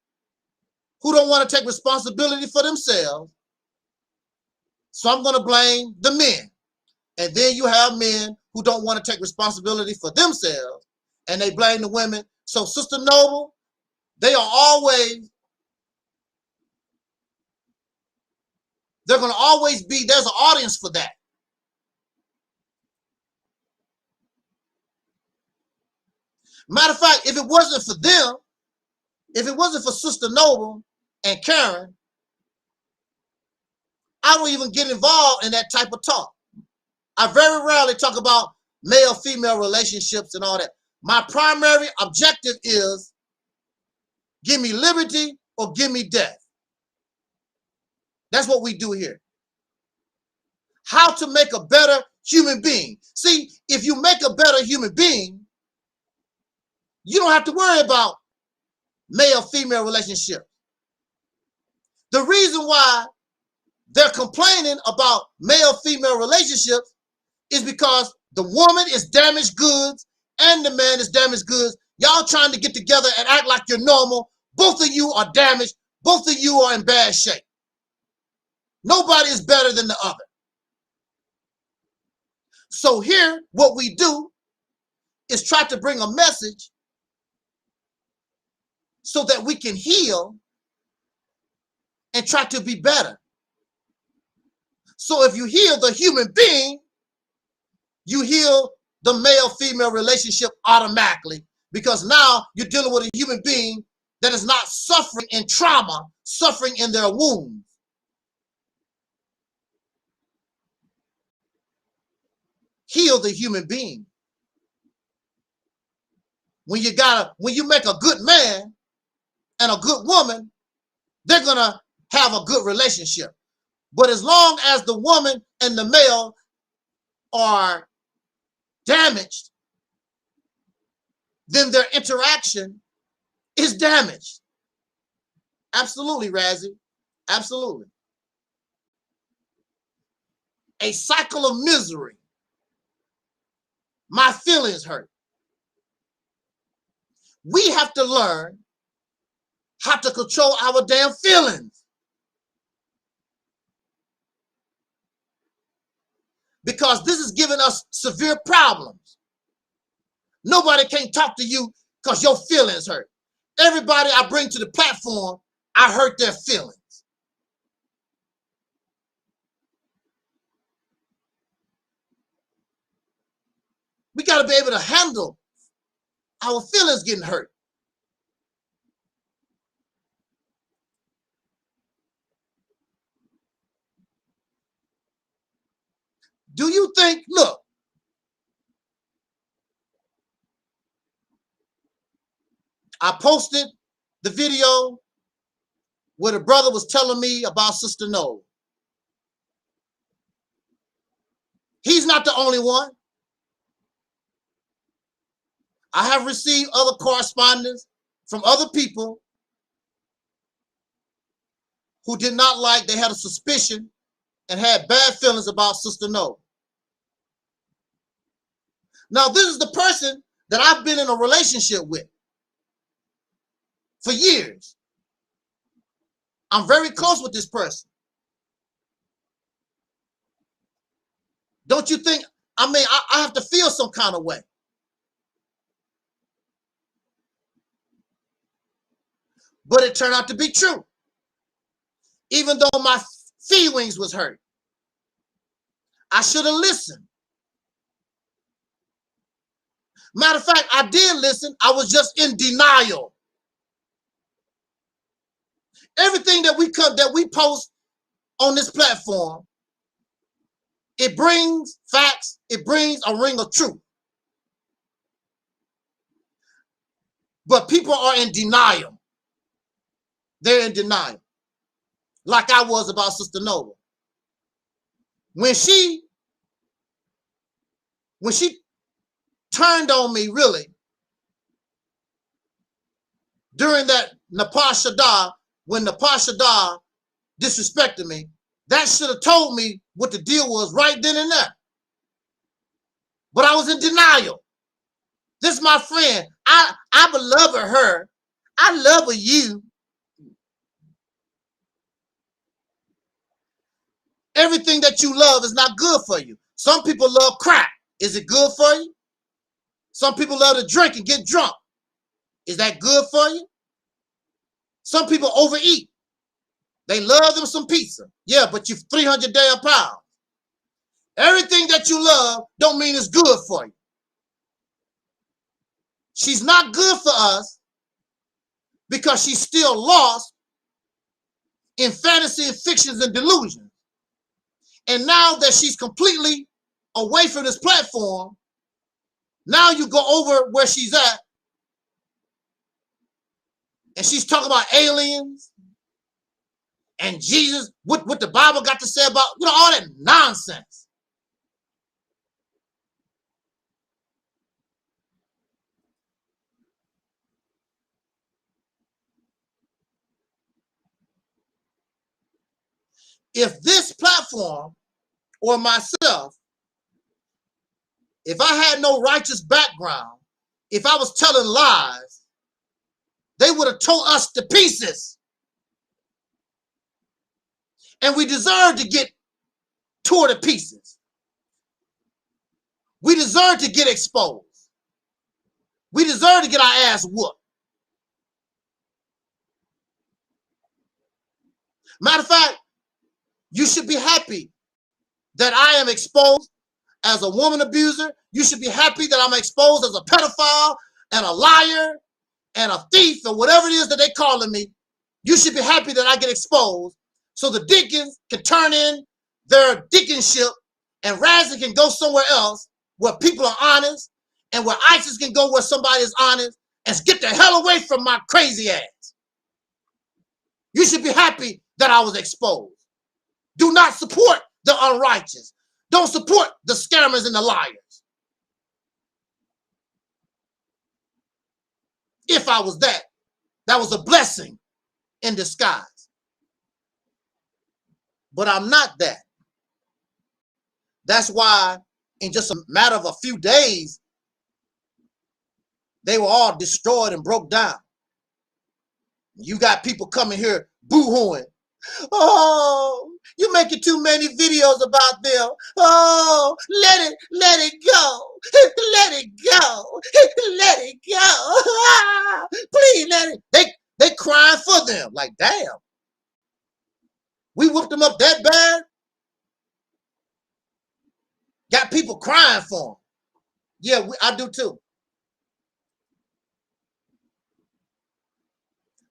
who don't want to take responsibility for themselves. So I'm going to blame the men. And then you have men who don't want to take responsibility for themselves, and they blame the women. So Sister Noble, they're going to always be, there's an audience for that. Matter of fact, if it wasn't for them, if it wasn't for Sister Noble and Karen, I don't even get involved in that type of talk. I very rarely talk about male-female relationships and all that. My primary objective is give me liberty or give me death. That's what we do here. How to make a better human being. See, if you make a better human being, you don't have to worry about male-female relationships. The reason why they're complaining about male-female relationships is because the woman is damaged goods and the man is damaged goods. Y'all trying to get together and act like you're normal. Both of you are damaged. Both of you are in bad shape. Nobody is better than the other. So here, what we do is try to bring a message so that we can heal and try to be better. So if you heal the human being, you heal the male-female relationship automatically, because now you're dealing with a human being that is not suffering in trauma, suffering in their wounds. Heal the human being. When you make a good man and a good woman, they're gonna have a good relationship. But as long as the woman and the male are damaged, then their interaction is damaged. Absolutely, Razzie. Absolutely. A cycle of misery. My feelings hurt. We have to learn how to control our damn feelings. Because this is giving us severe problems. Nobody can talk to you because your feelings hurt. Everybody I bring to the platform, I hurt their feelings. We got to be able to handle our feelings getting hurt. Do you think, look, I posted the video where the brother was telling me about Sister Noah. He's not the only one. I have received other correspondence from other people who did not like, they had a suspicion and had bad feelings about Sister Noah. Now, this is the person that I've been in a relationship with for years. I'm very close with this person. Don't you think, I mean, I have to feel some kind of way. But it turned out to be true. Even though my feelings was hurt. I should have listened. Matter of fact, I did listen. I was just in denial. Everything that we post on this platform, it brings facts. It brings a ring of truth. But people are in denial. They're in denial. Like I was about Sister Noah. When she turned on me, really, during that Napar Shaddah, when Napar Shaddah disrespected me, that should have told me what the deal was right then and there. But I was in denial. This is my friend. I love her. I love you. Everything that you love is not good for you. Some people love crack. Is it good for you? Some people love to drink and get drunk. Is that good for you? Some people overeat. They love them some pizza. Yeah, but you're 300 damn pounds. Everything that you love don't mean it's good for you. She's not good for us because she's still lost in fantasy and fictions and delusions. And now that she's completely away from this platform, now you go over where she's at and she's talking about aliens and Jesus, what the Bible got to say about, all that nonsense. If this platform or myself, if I had no righteous background, if I was telling lies, they would have tore us to pieces. And we deserve to get tore to pieces. We deserve to get exposed. We deserve to get our ass whooped. Matter of fact, you should be happy that I am exposed as a woman abuser. You should be happy that I'm exposed as a pedophile and a liar and a thief or whatever it is that they calling me, you should be happy that I get exposed so the deacons can turn in their deaconship and Razzie can go somewhere else where people are honest and where ISIS can go where somebody is honest and get the hell away from my crazy ass. You should be happy that I was exposed. Do not support the unrighteous. Don't support the scammers and the liars. If I was that, that was a blessing in disguise. But I'm not that. That's why in just a matter of a few days, they were all destroyed and broke down. You got people coming here boo-hooing. Oh, you're making too many videos about them. Oh, let it go. Let it go. Let it go. Please let it. They crying for them. Like, damn. We whooped them up that bad. Got people crying for them. Yeah, I do too.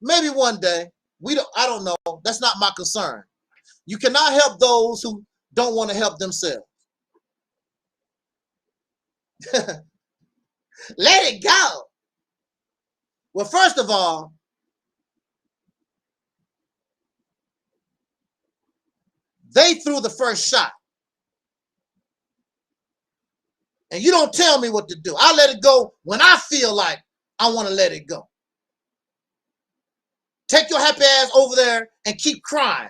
Maybe one day. I don't know. That's not my concern. You cannot help those who don't want to help themselves. Let it go. Well, first of all, they threw the first shot. And you don't tell me what to do. I let it go when I feel like I want to let it go. Take your happy ass over there and keep crying.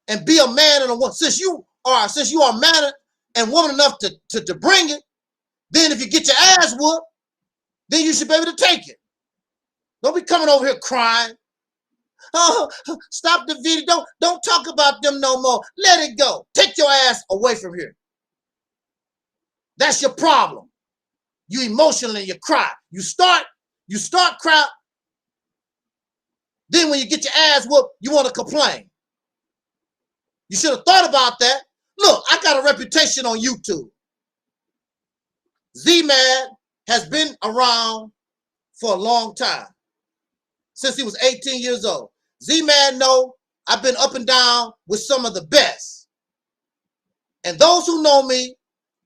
And be a man and a woman. Since you are man and woman enough to bring it, then if you get your ass whooped, then you should be able to take it. Don't be coming over here crying. Oh, stop the video. Don't talk about them no more. Let it go. Take your ass away from here. That's your problem. You emotional and you cry. You start crying. Then when you get your ass whooped, you want to complain. You should have thought about that. Look, I got a reputation on YouTube. Z-Man has been around for a long time. Since he was 18 years old. Z-Man know I've been up and down with some of the best. And those who know me,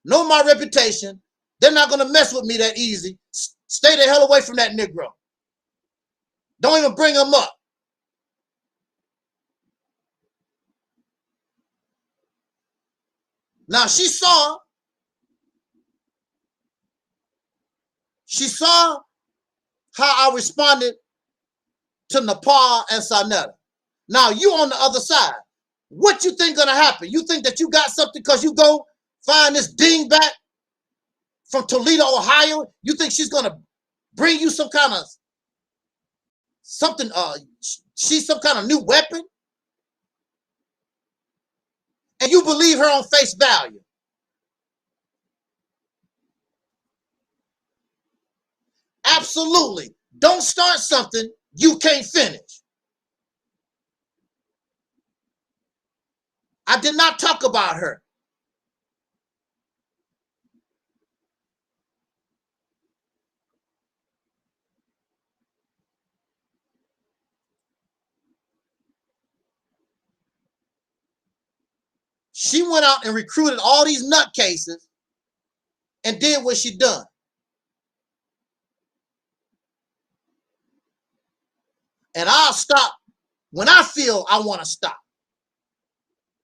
know my reputation, they're not going to mess with me that easy. Stay the hell away from that Negro. Don't even bring him up. Now she saw how I responded to Nepal and Sanetta. Now you on the other side. What you think gonna happen? You think that you got something because you go find this dingbat from Toledo, Ohio? You think she's gonna bring you some kind of something? She's some kind of new weapon, and you believe her on face value? Absolutely. Don't start something you can't finish. I did not talk about her. She went out and recruited all these nutcases and did what she done. And I'll stop when I feel I want to stop.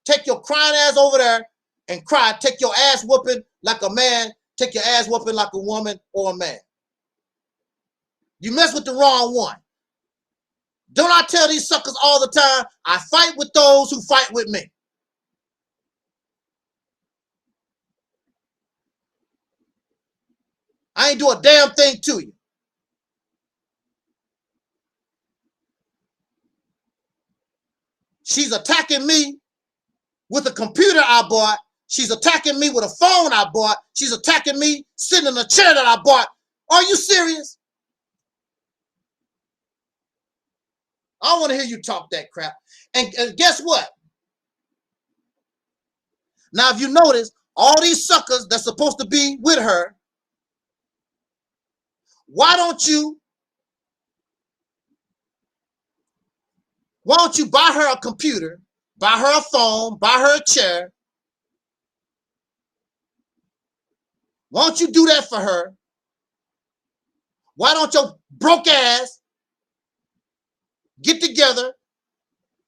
Take your crying ass over there and cry. Take your ass whooping like a man. Take your ass whooping like a woman or a man. You mess with the wrong one. Don't I tell these suckers all the time, I fight with those who fight with me. I ain't do a damn thing to you. She's attacking me with a computer I bought. She's attacking me with a phone I bought. She's attacking me sitting in a chair that I bought. Are you serious? I don't want to hear you talk that crap. And guess what? Now, if you notice, all these suckers that's supposed to be with her, why don't you buy her a computer, buy her a phone, buy her a chair? Why don't you do that for her? Why don't your broke ass get together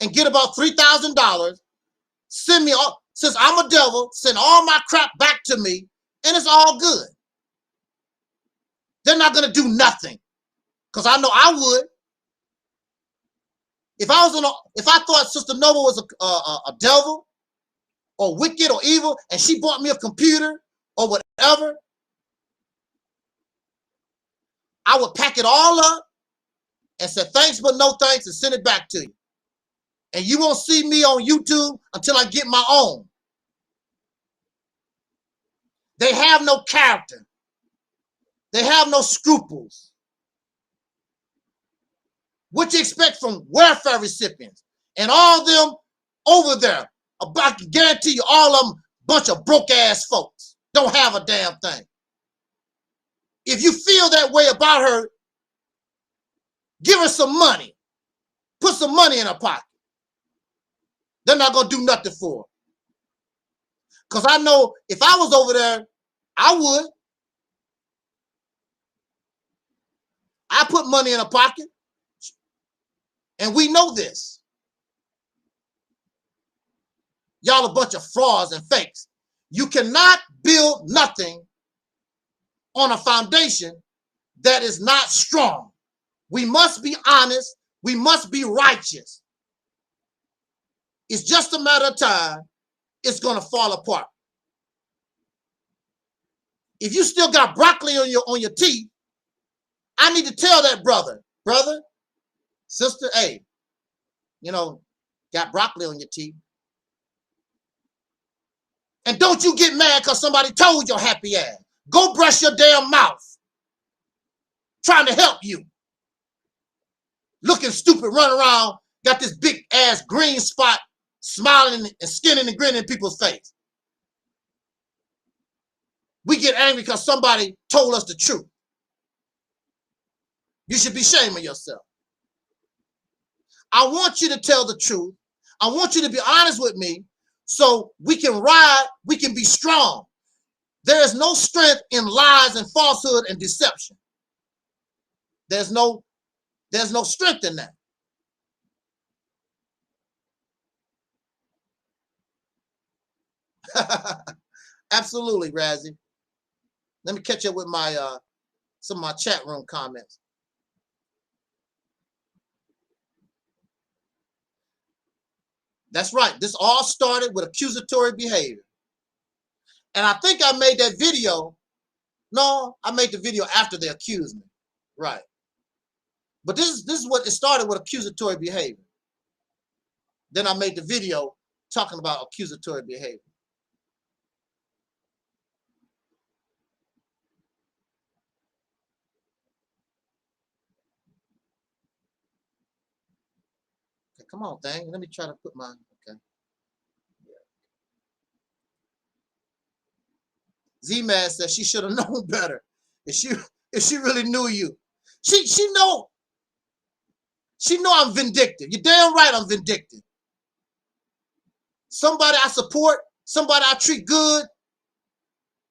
and get about $3,000? Send me all, since I'm a devil, send all my crap back to me, and it's all good. They're not gonna do nothing, because I know I would. If I thought Sister Nova was a devil or wicked or evil, and she bought me a computer or whatever, I would pack it all up and say thanks but no thanks and send it back to you. And you won't see me on YouTube until I get my own. They have no character. They have no scruples. What you expect from welfare recipients and all them over there? I can guarantee you all of them bunch of broke ass folks. Don't have a damn thing. If you feel that way about her, give her some money. Put some money in her pocket. They're not going to do nothing for her. Because I know if I was over there, I would. I put money in her pocket. And we know this. Y'all a bunch of frauds and fakes. You cannot build nothing on a foundation that is not strong. We must be honest. We must be righteous. It's just a matter of time. It's going to fall apart. If you still got broccoli on your teeth, I need to tell that brother, sister, hey, you know, got broccoli on your teeth. And don't you get mad because somebody told your happy ass. Go brush your damn mouth. Trying to help you. Looking stupid, running around, got this big ass green spot, smiling and skinning and grinning in people's face. We get angry because somebody told us the truth. You should be ashamed of yourself. I want you to tell the truth. I want you to be honest with me so we can ride, we can be strong. There is no strength in lies and falsehood and deception. There's no strength in that. Absolutely, Razzie. Let me catch up with my some of my chat room comments. That's right. This all started with accusatory behavior. And I think I made that video. No, I made the video after they accused me. Right. But this is what it started with, accusatory behavior. Then I made the video talking about accusatory behavior. Okay, come on, thing. Let me try to put my, okay. Z-Man says she should have known better. If she really knew you. She know I'm vindictive. You're damn right I'm vindictive. Somebody I support, somebody I treat good,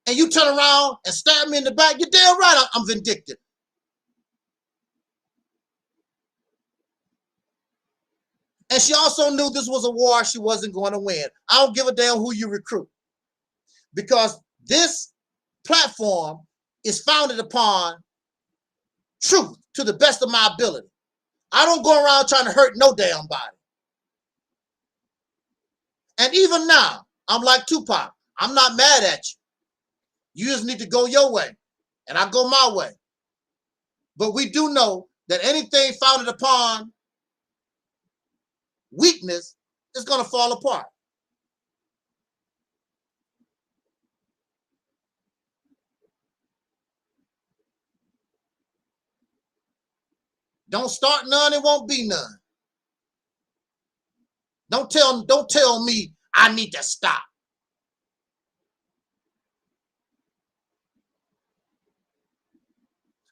and you turn around and stab me in the back, you're damn right I'm vindictive. And she also knew this was a war she wasn't going to win. I don't give a damn who you recruit. Because this platform is founded upon truth to the best of my ability. I don't go around trying to hurt no damn body. And even now, I'm like Tupac. I'm not mad at you. You just need to go your way, and I go my way. But we do know that anything founded upon weakness is going to fall apart. Don't start none, it won't be none. Don't tell me I need to stop.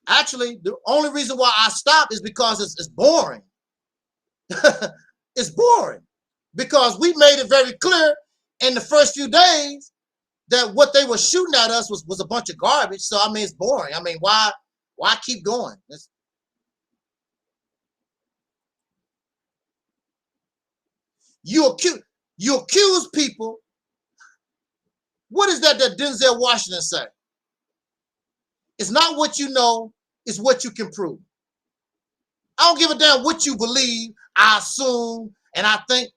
Actually, the only reason why I stopped is because it's boring. It's boring because we made it very clear in the first few days that what they were shooting at us was a bunch of garbage. So I mean, it's boring. I mean, why keep going? You accuse people. What is that Denzel Washington said? It's not what you know, it's what you can prove. I don't give a damn what you believe, I assume, and I think.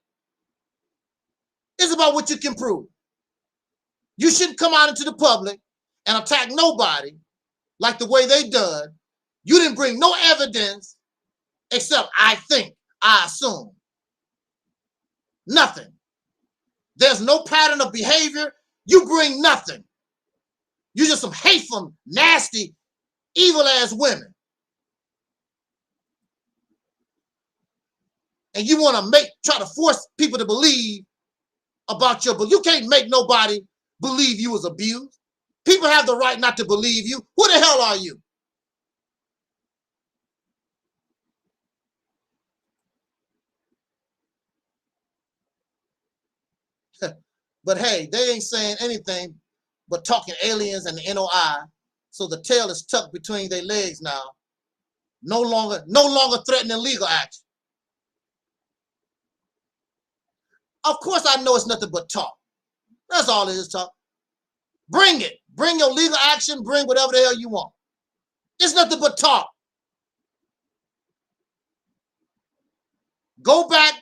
It's about what you can prove. You shouldn't come out into the public and attack nobody like the way they done. You didn't bring no evidence except I think, I assume. Nothing. There's no pattern of behavior. You bring nothing. You're just some hateful, nasty, evil-ass women. And you want to try to force people to believe about your belief. You can't make nobody believe you was abused. People have the right not to believe you. Who the hell are you? But hey, they ain't saying anything but talking aliens and the NOI. So the tail is tucked between their legs now. No longer threatening legal action. Of course I know it's nothing but talk. That's all it is, talk. Bring it. Bring your legal action. Bring whatever the hell you want. It's nothing but talk. Go back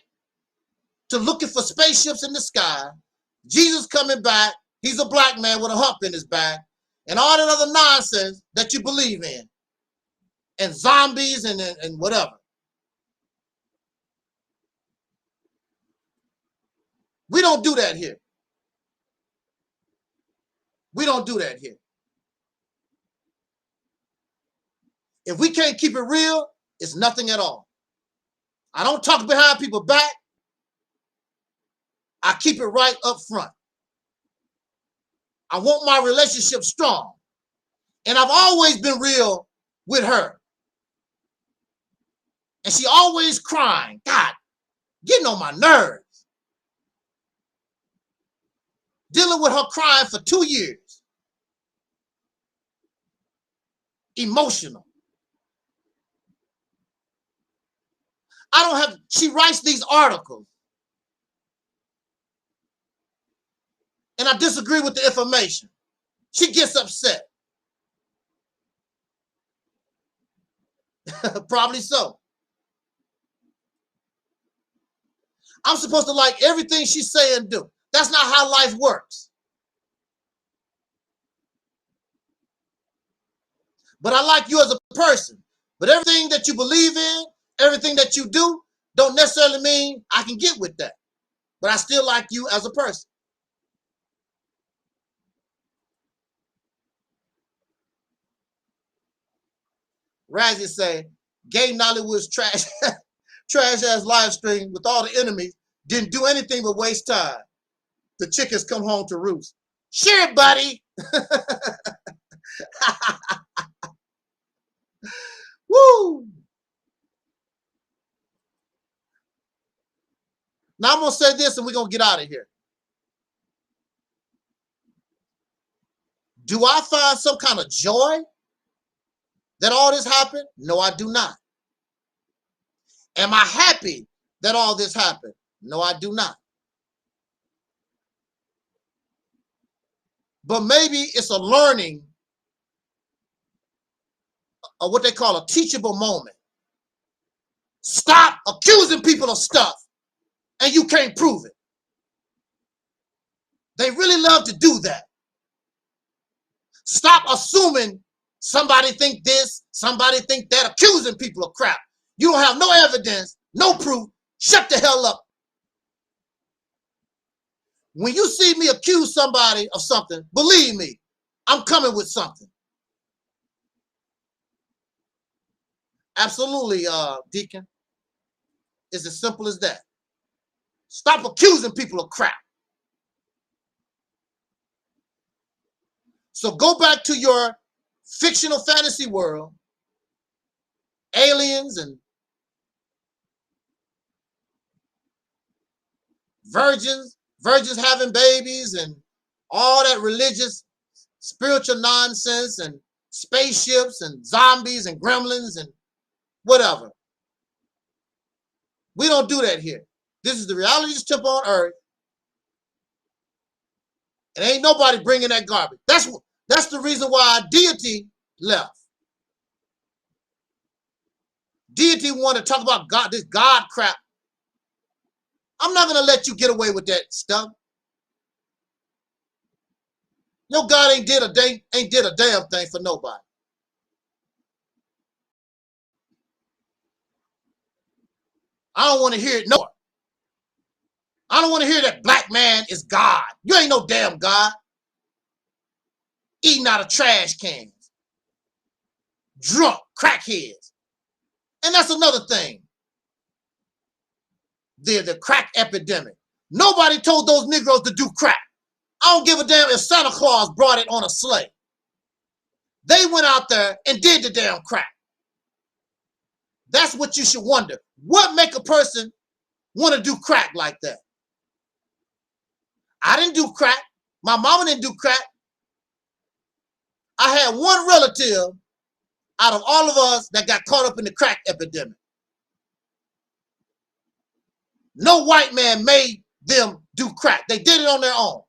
to looking for spaceships in the sky. Jesus coming back. He's a black man with a hump in his back. And all that other nonsense that you believe in. And zombies and whatever. We don't do that here. We don't do that here. If we can't keep it real, it's nothing at all. I don't talk behind people's back. I keep it right up front. I want my relationship strong. And I've always been real with her. And she always crying. God, getting on my nerves. Dealing with her crying for 2 years. Emotional. She writes these articles. And I disagree with the information. She gets upset. Probably so. I'm supposed to like everything she say and do. That's not how life works. But I like you as a person. But everything that you believe in, everything that you do, don't necessarily mean I can get with that. But I still like you as a person. Razzie say, Gay Nollywood's trash ass live stream with all the enemies didn't do anything but waste time. The chickens come home to roost. Share it, buddy. Woo! Now I'm going to say this and we're going to get out of here. Do I find some kind of joy that all this happened? No, I do not. Am I happy that all this happened? No, I do not. But maybe it's a learning, or what they call a teachable moment. Stop accusing people of stuff and you can't prove it. They really love to do that. Stop assuming somebody think this, somebody think that, accusing people of crap. You don't have no evidence, no proof. Shut the hell up. When you see me accuse somebody of something, believe me, I'm coming with something. Absolutely, Deacon. It's as simple as that. Stop accusing people of crap. So go back to your fictional fantasy world aliens and virgins having babies and all that religious, spiritual nonsense and spaceships and zombies and gremlins and whatever. We don't do that here. This is the reality's temple on earth. And ain't nobody bringing that garbage. That's the reason why deity left. Deity wanted to talk about God, this God crap. I'm not going to let you get away with that stuff. Your God ain't did a damn thing for nobody. I don't want to hear it no more. I don't want to hear that black man is God. You ain't no damn God. Eating out of trash cans. Drunk crackheads. And that's another thing. The crack epidemic. Nobody told those Negroes to do crack. I don't give a damn if Santa Claus brought it on a sleigh. They went out there and did the damn crack. That's what you should wonder. What make a person want to do crack like that? I didn't do crack. My mama didn't do crack. I had one relative out of all of us that got caught up in the crack epidemic. No white man made them do crack. They did it on their own.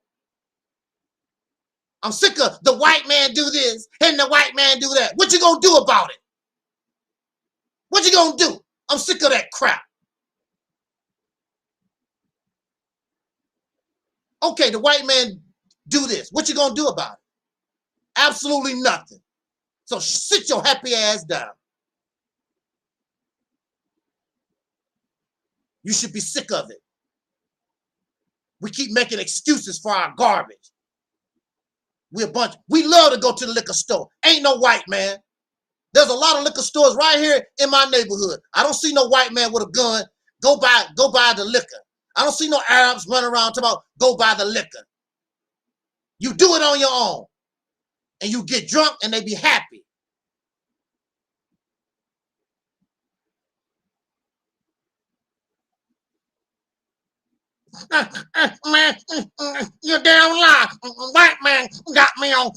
I'm sick of the white man do this and the white man do that. What you gonna do about it? What you gonna do? I'm sick of that crap. Okay, the white man do this. What you gonna do about it? Absolutely nothing. So sit your happy ass down. You should be sick of it. We keep making excuses for our garbage. We love to go to the liquor store. Ain't no white man. There's a lot of liquor stores right here in my neighborhood. I don't see no white man with a gun. Go buy the liquor. I don't see no Arabs running around talking about go buy the liquor. You do it on your own. And you get drunk and they be happy. Man, you damn lie. White man got me on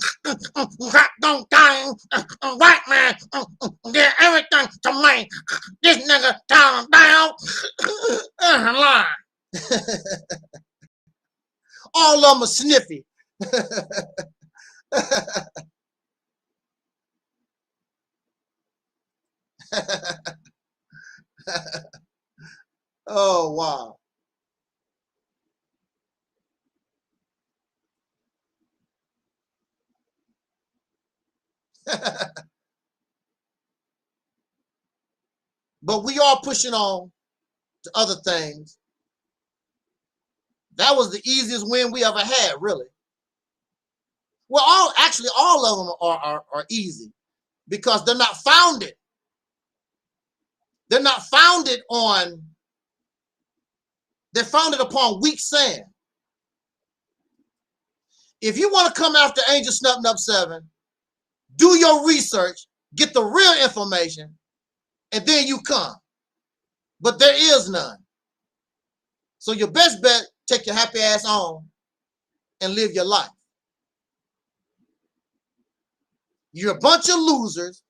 goddamn thing. White man did everything to me. This nigga down. Lie. All of them are sniffy. Oh, wow. But we are pushing on to other things. That was the easiest win we ever had, really. Well, all of them are easy because they're not founded. They're not founded on, they're founded upon weak sand. If you want to come after Angel Snub Nub 7, do your research, get the real information, and then you come. But there is none. So your best bet, take your happy ass on and live your life. You're a bunch of losers.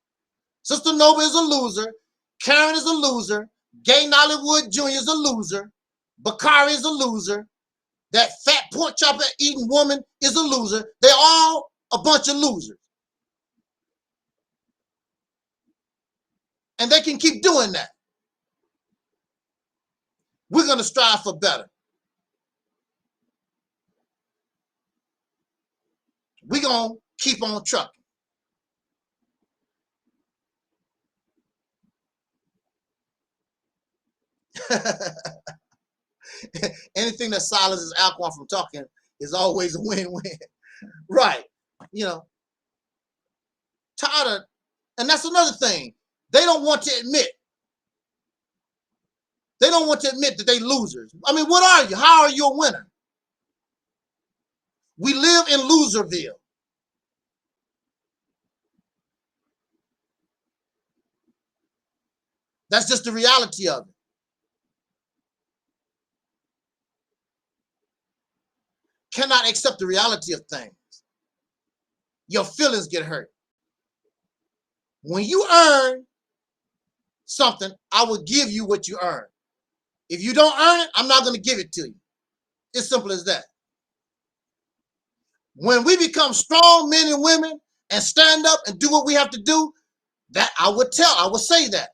Sister Nova is a loser. Karen is a loser. Gay Nollywood Jr. is a loser. Bakari is a loser. That fat pork chopper eating woman is a loser. They're all a bunch of losers. And they can keep doing that. We're going to strive for better. We're going to keep on trucking. Anything that silences Alquan from talking is always a win-win. Right. You know, tired of, and that's another thing. They don't want to admit. They don't want to admit that they losers. I mean, what are you? How are you a winner? We live in Loserville. That's just the reality of it. Cannot accept the reality of things. Your feelings get hurt. When you earn something, I will give you what you earn. If you don't earn it, I'm not going to give it to you. It's simple as that. When we become strong men and women and stand up and do what we have to do, that I would say that.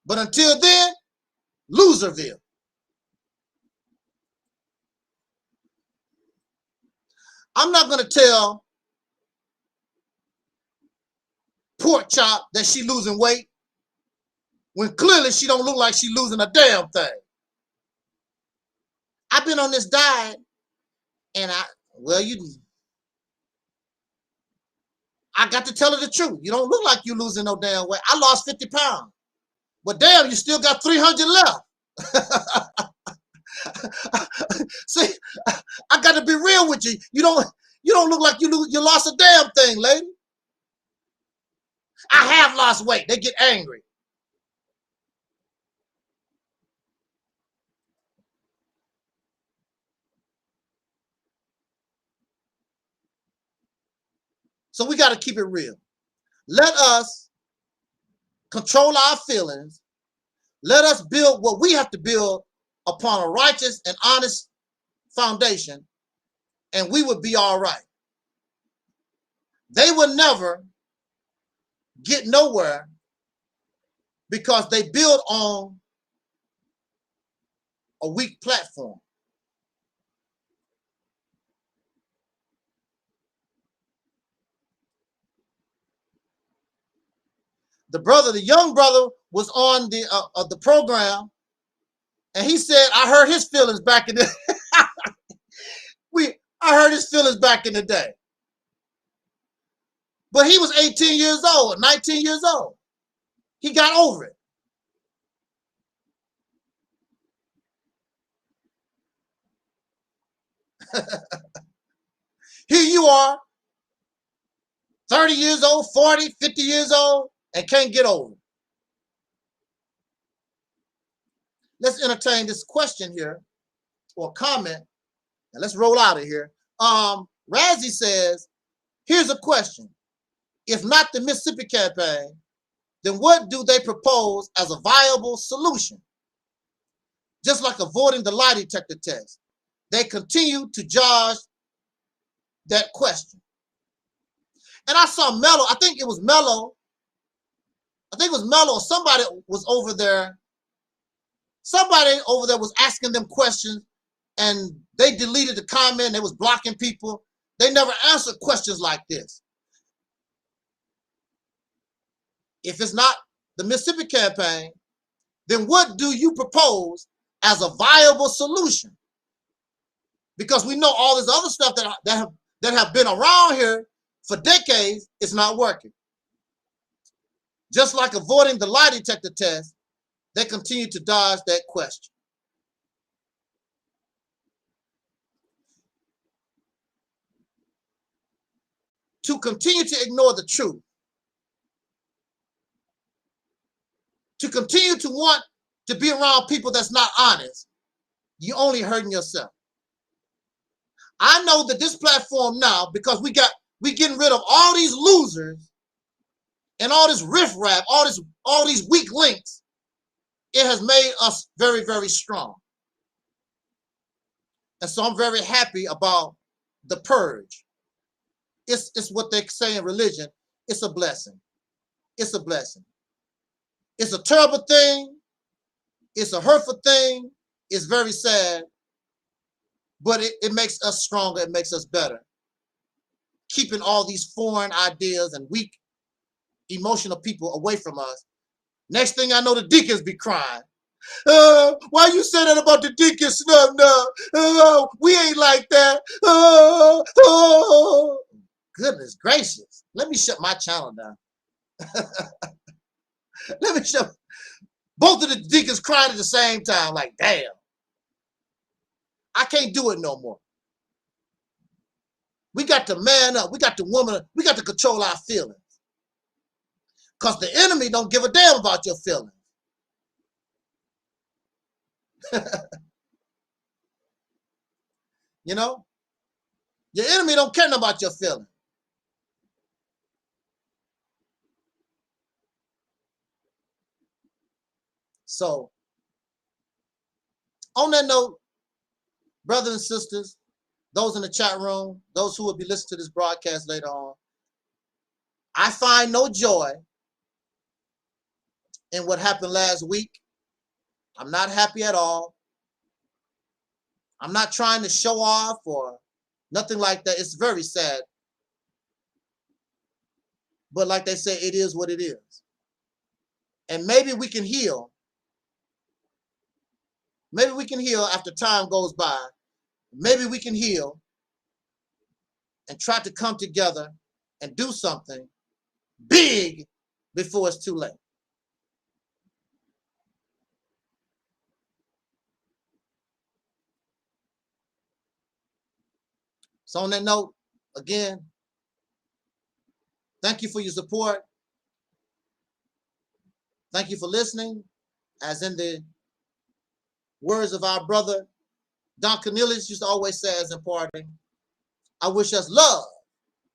But until then, Loserville. I'm not going to tell Pork Chop that she losing weight when clearly she don't look like she losing a damn thing. I've been on this diet and I got to tell her the truth. You don't look like you losing no damn weight. I lost 50 pounds. But damn, you still got 300 left. See, I got to be real with you. You don't look like you lost a damn thing, lady. I have lost weight. They get angry. So we got to keep it real. Let us control our feelings. Let us build what we have to build upon a righteous and honest foundation, and we would be all right. They will never get nowhere because they build on a weak platform. The young brother was on the program, and he said, I heard his feelings back in the I heard his feelings back in the day. But he was 18 years old, 19 years old. He got over it. Here you are, 30 years old, 40, 50 years old, and can't get over it. Let's entertain this question here, or comment, and let's roll out of here. Razzie says, here's a question. If not the Mississippi campaign, then what do they propose as a viable solution? Just like avoiding the lie detector test, they continue to dodge that question. And I saw Mello, I think it was Mello, somebody was over there. Somebody over there was asking them questions, and they deleted the comment. They was blocking people. They never answered questions like this. If it's not the Mississippi campaign, then what do you propose as a viable solution? Because we know all this other stuff that have been around here for decades is not working. Just like avoiding the lie detector test, they continue to dodge that question. To continue to ignore the truth, to continue to want to be around people that's not honest, you're only hurting yourself. I know that this platform now, because we getting rid of all these losers and all this riffraff, all these weak links, it has made us very, very strong. And so I'm very happy about the purge. It's what they say in religion. It's a blessing. It's a blessing. It's a terrible thing. It's a hurtful thing. It's very sad. But it makes us stronger. It makes us better. Keeping all these foreign ideas and weak, emotional people away from us. Next thing I know, the deacons be crying. Why you say that about the deacon snub now? We ain't like that. Goodness gracious. Let me shut my channel down. Let me shut. Both of the deacons crying at the same time, like, damn. I can't do it no more. We got to man up. We got to woman up. We got to control our feelings. Because the enemy don't give a damn about your feelings. You know? Your enemy don't care about your feelings. So, on that note, brothers and sisters, those in the chat room, those who will be listening to this broadcast later on, I find no joy in what happened last week. I'm not happy at all. I'm not trying to show off or nothing like that. It's very sad. But like they say, it is what it is. And maybe we can heal. Maybe we can heal after time goes by. Maybe we can heal and try to come together and do something big before it's too late. So on that note, again, thank you for your support. Thank you for listening. As in the words of our brother, Don Cornelius used to always say as in parting, I wish us love,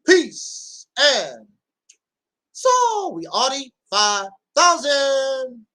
peace, and so we already 5,000.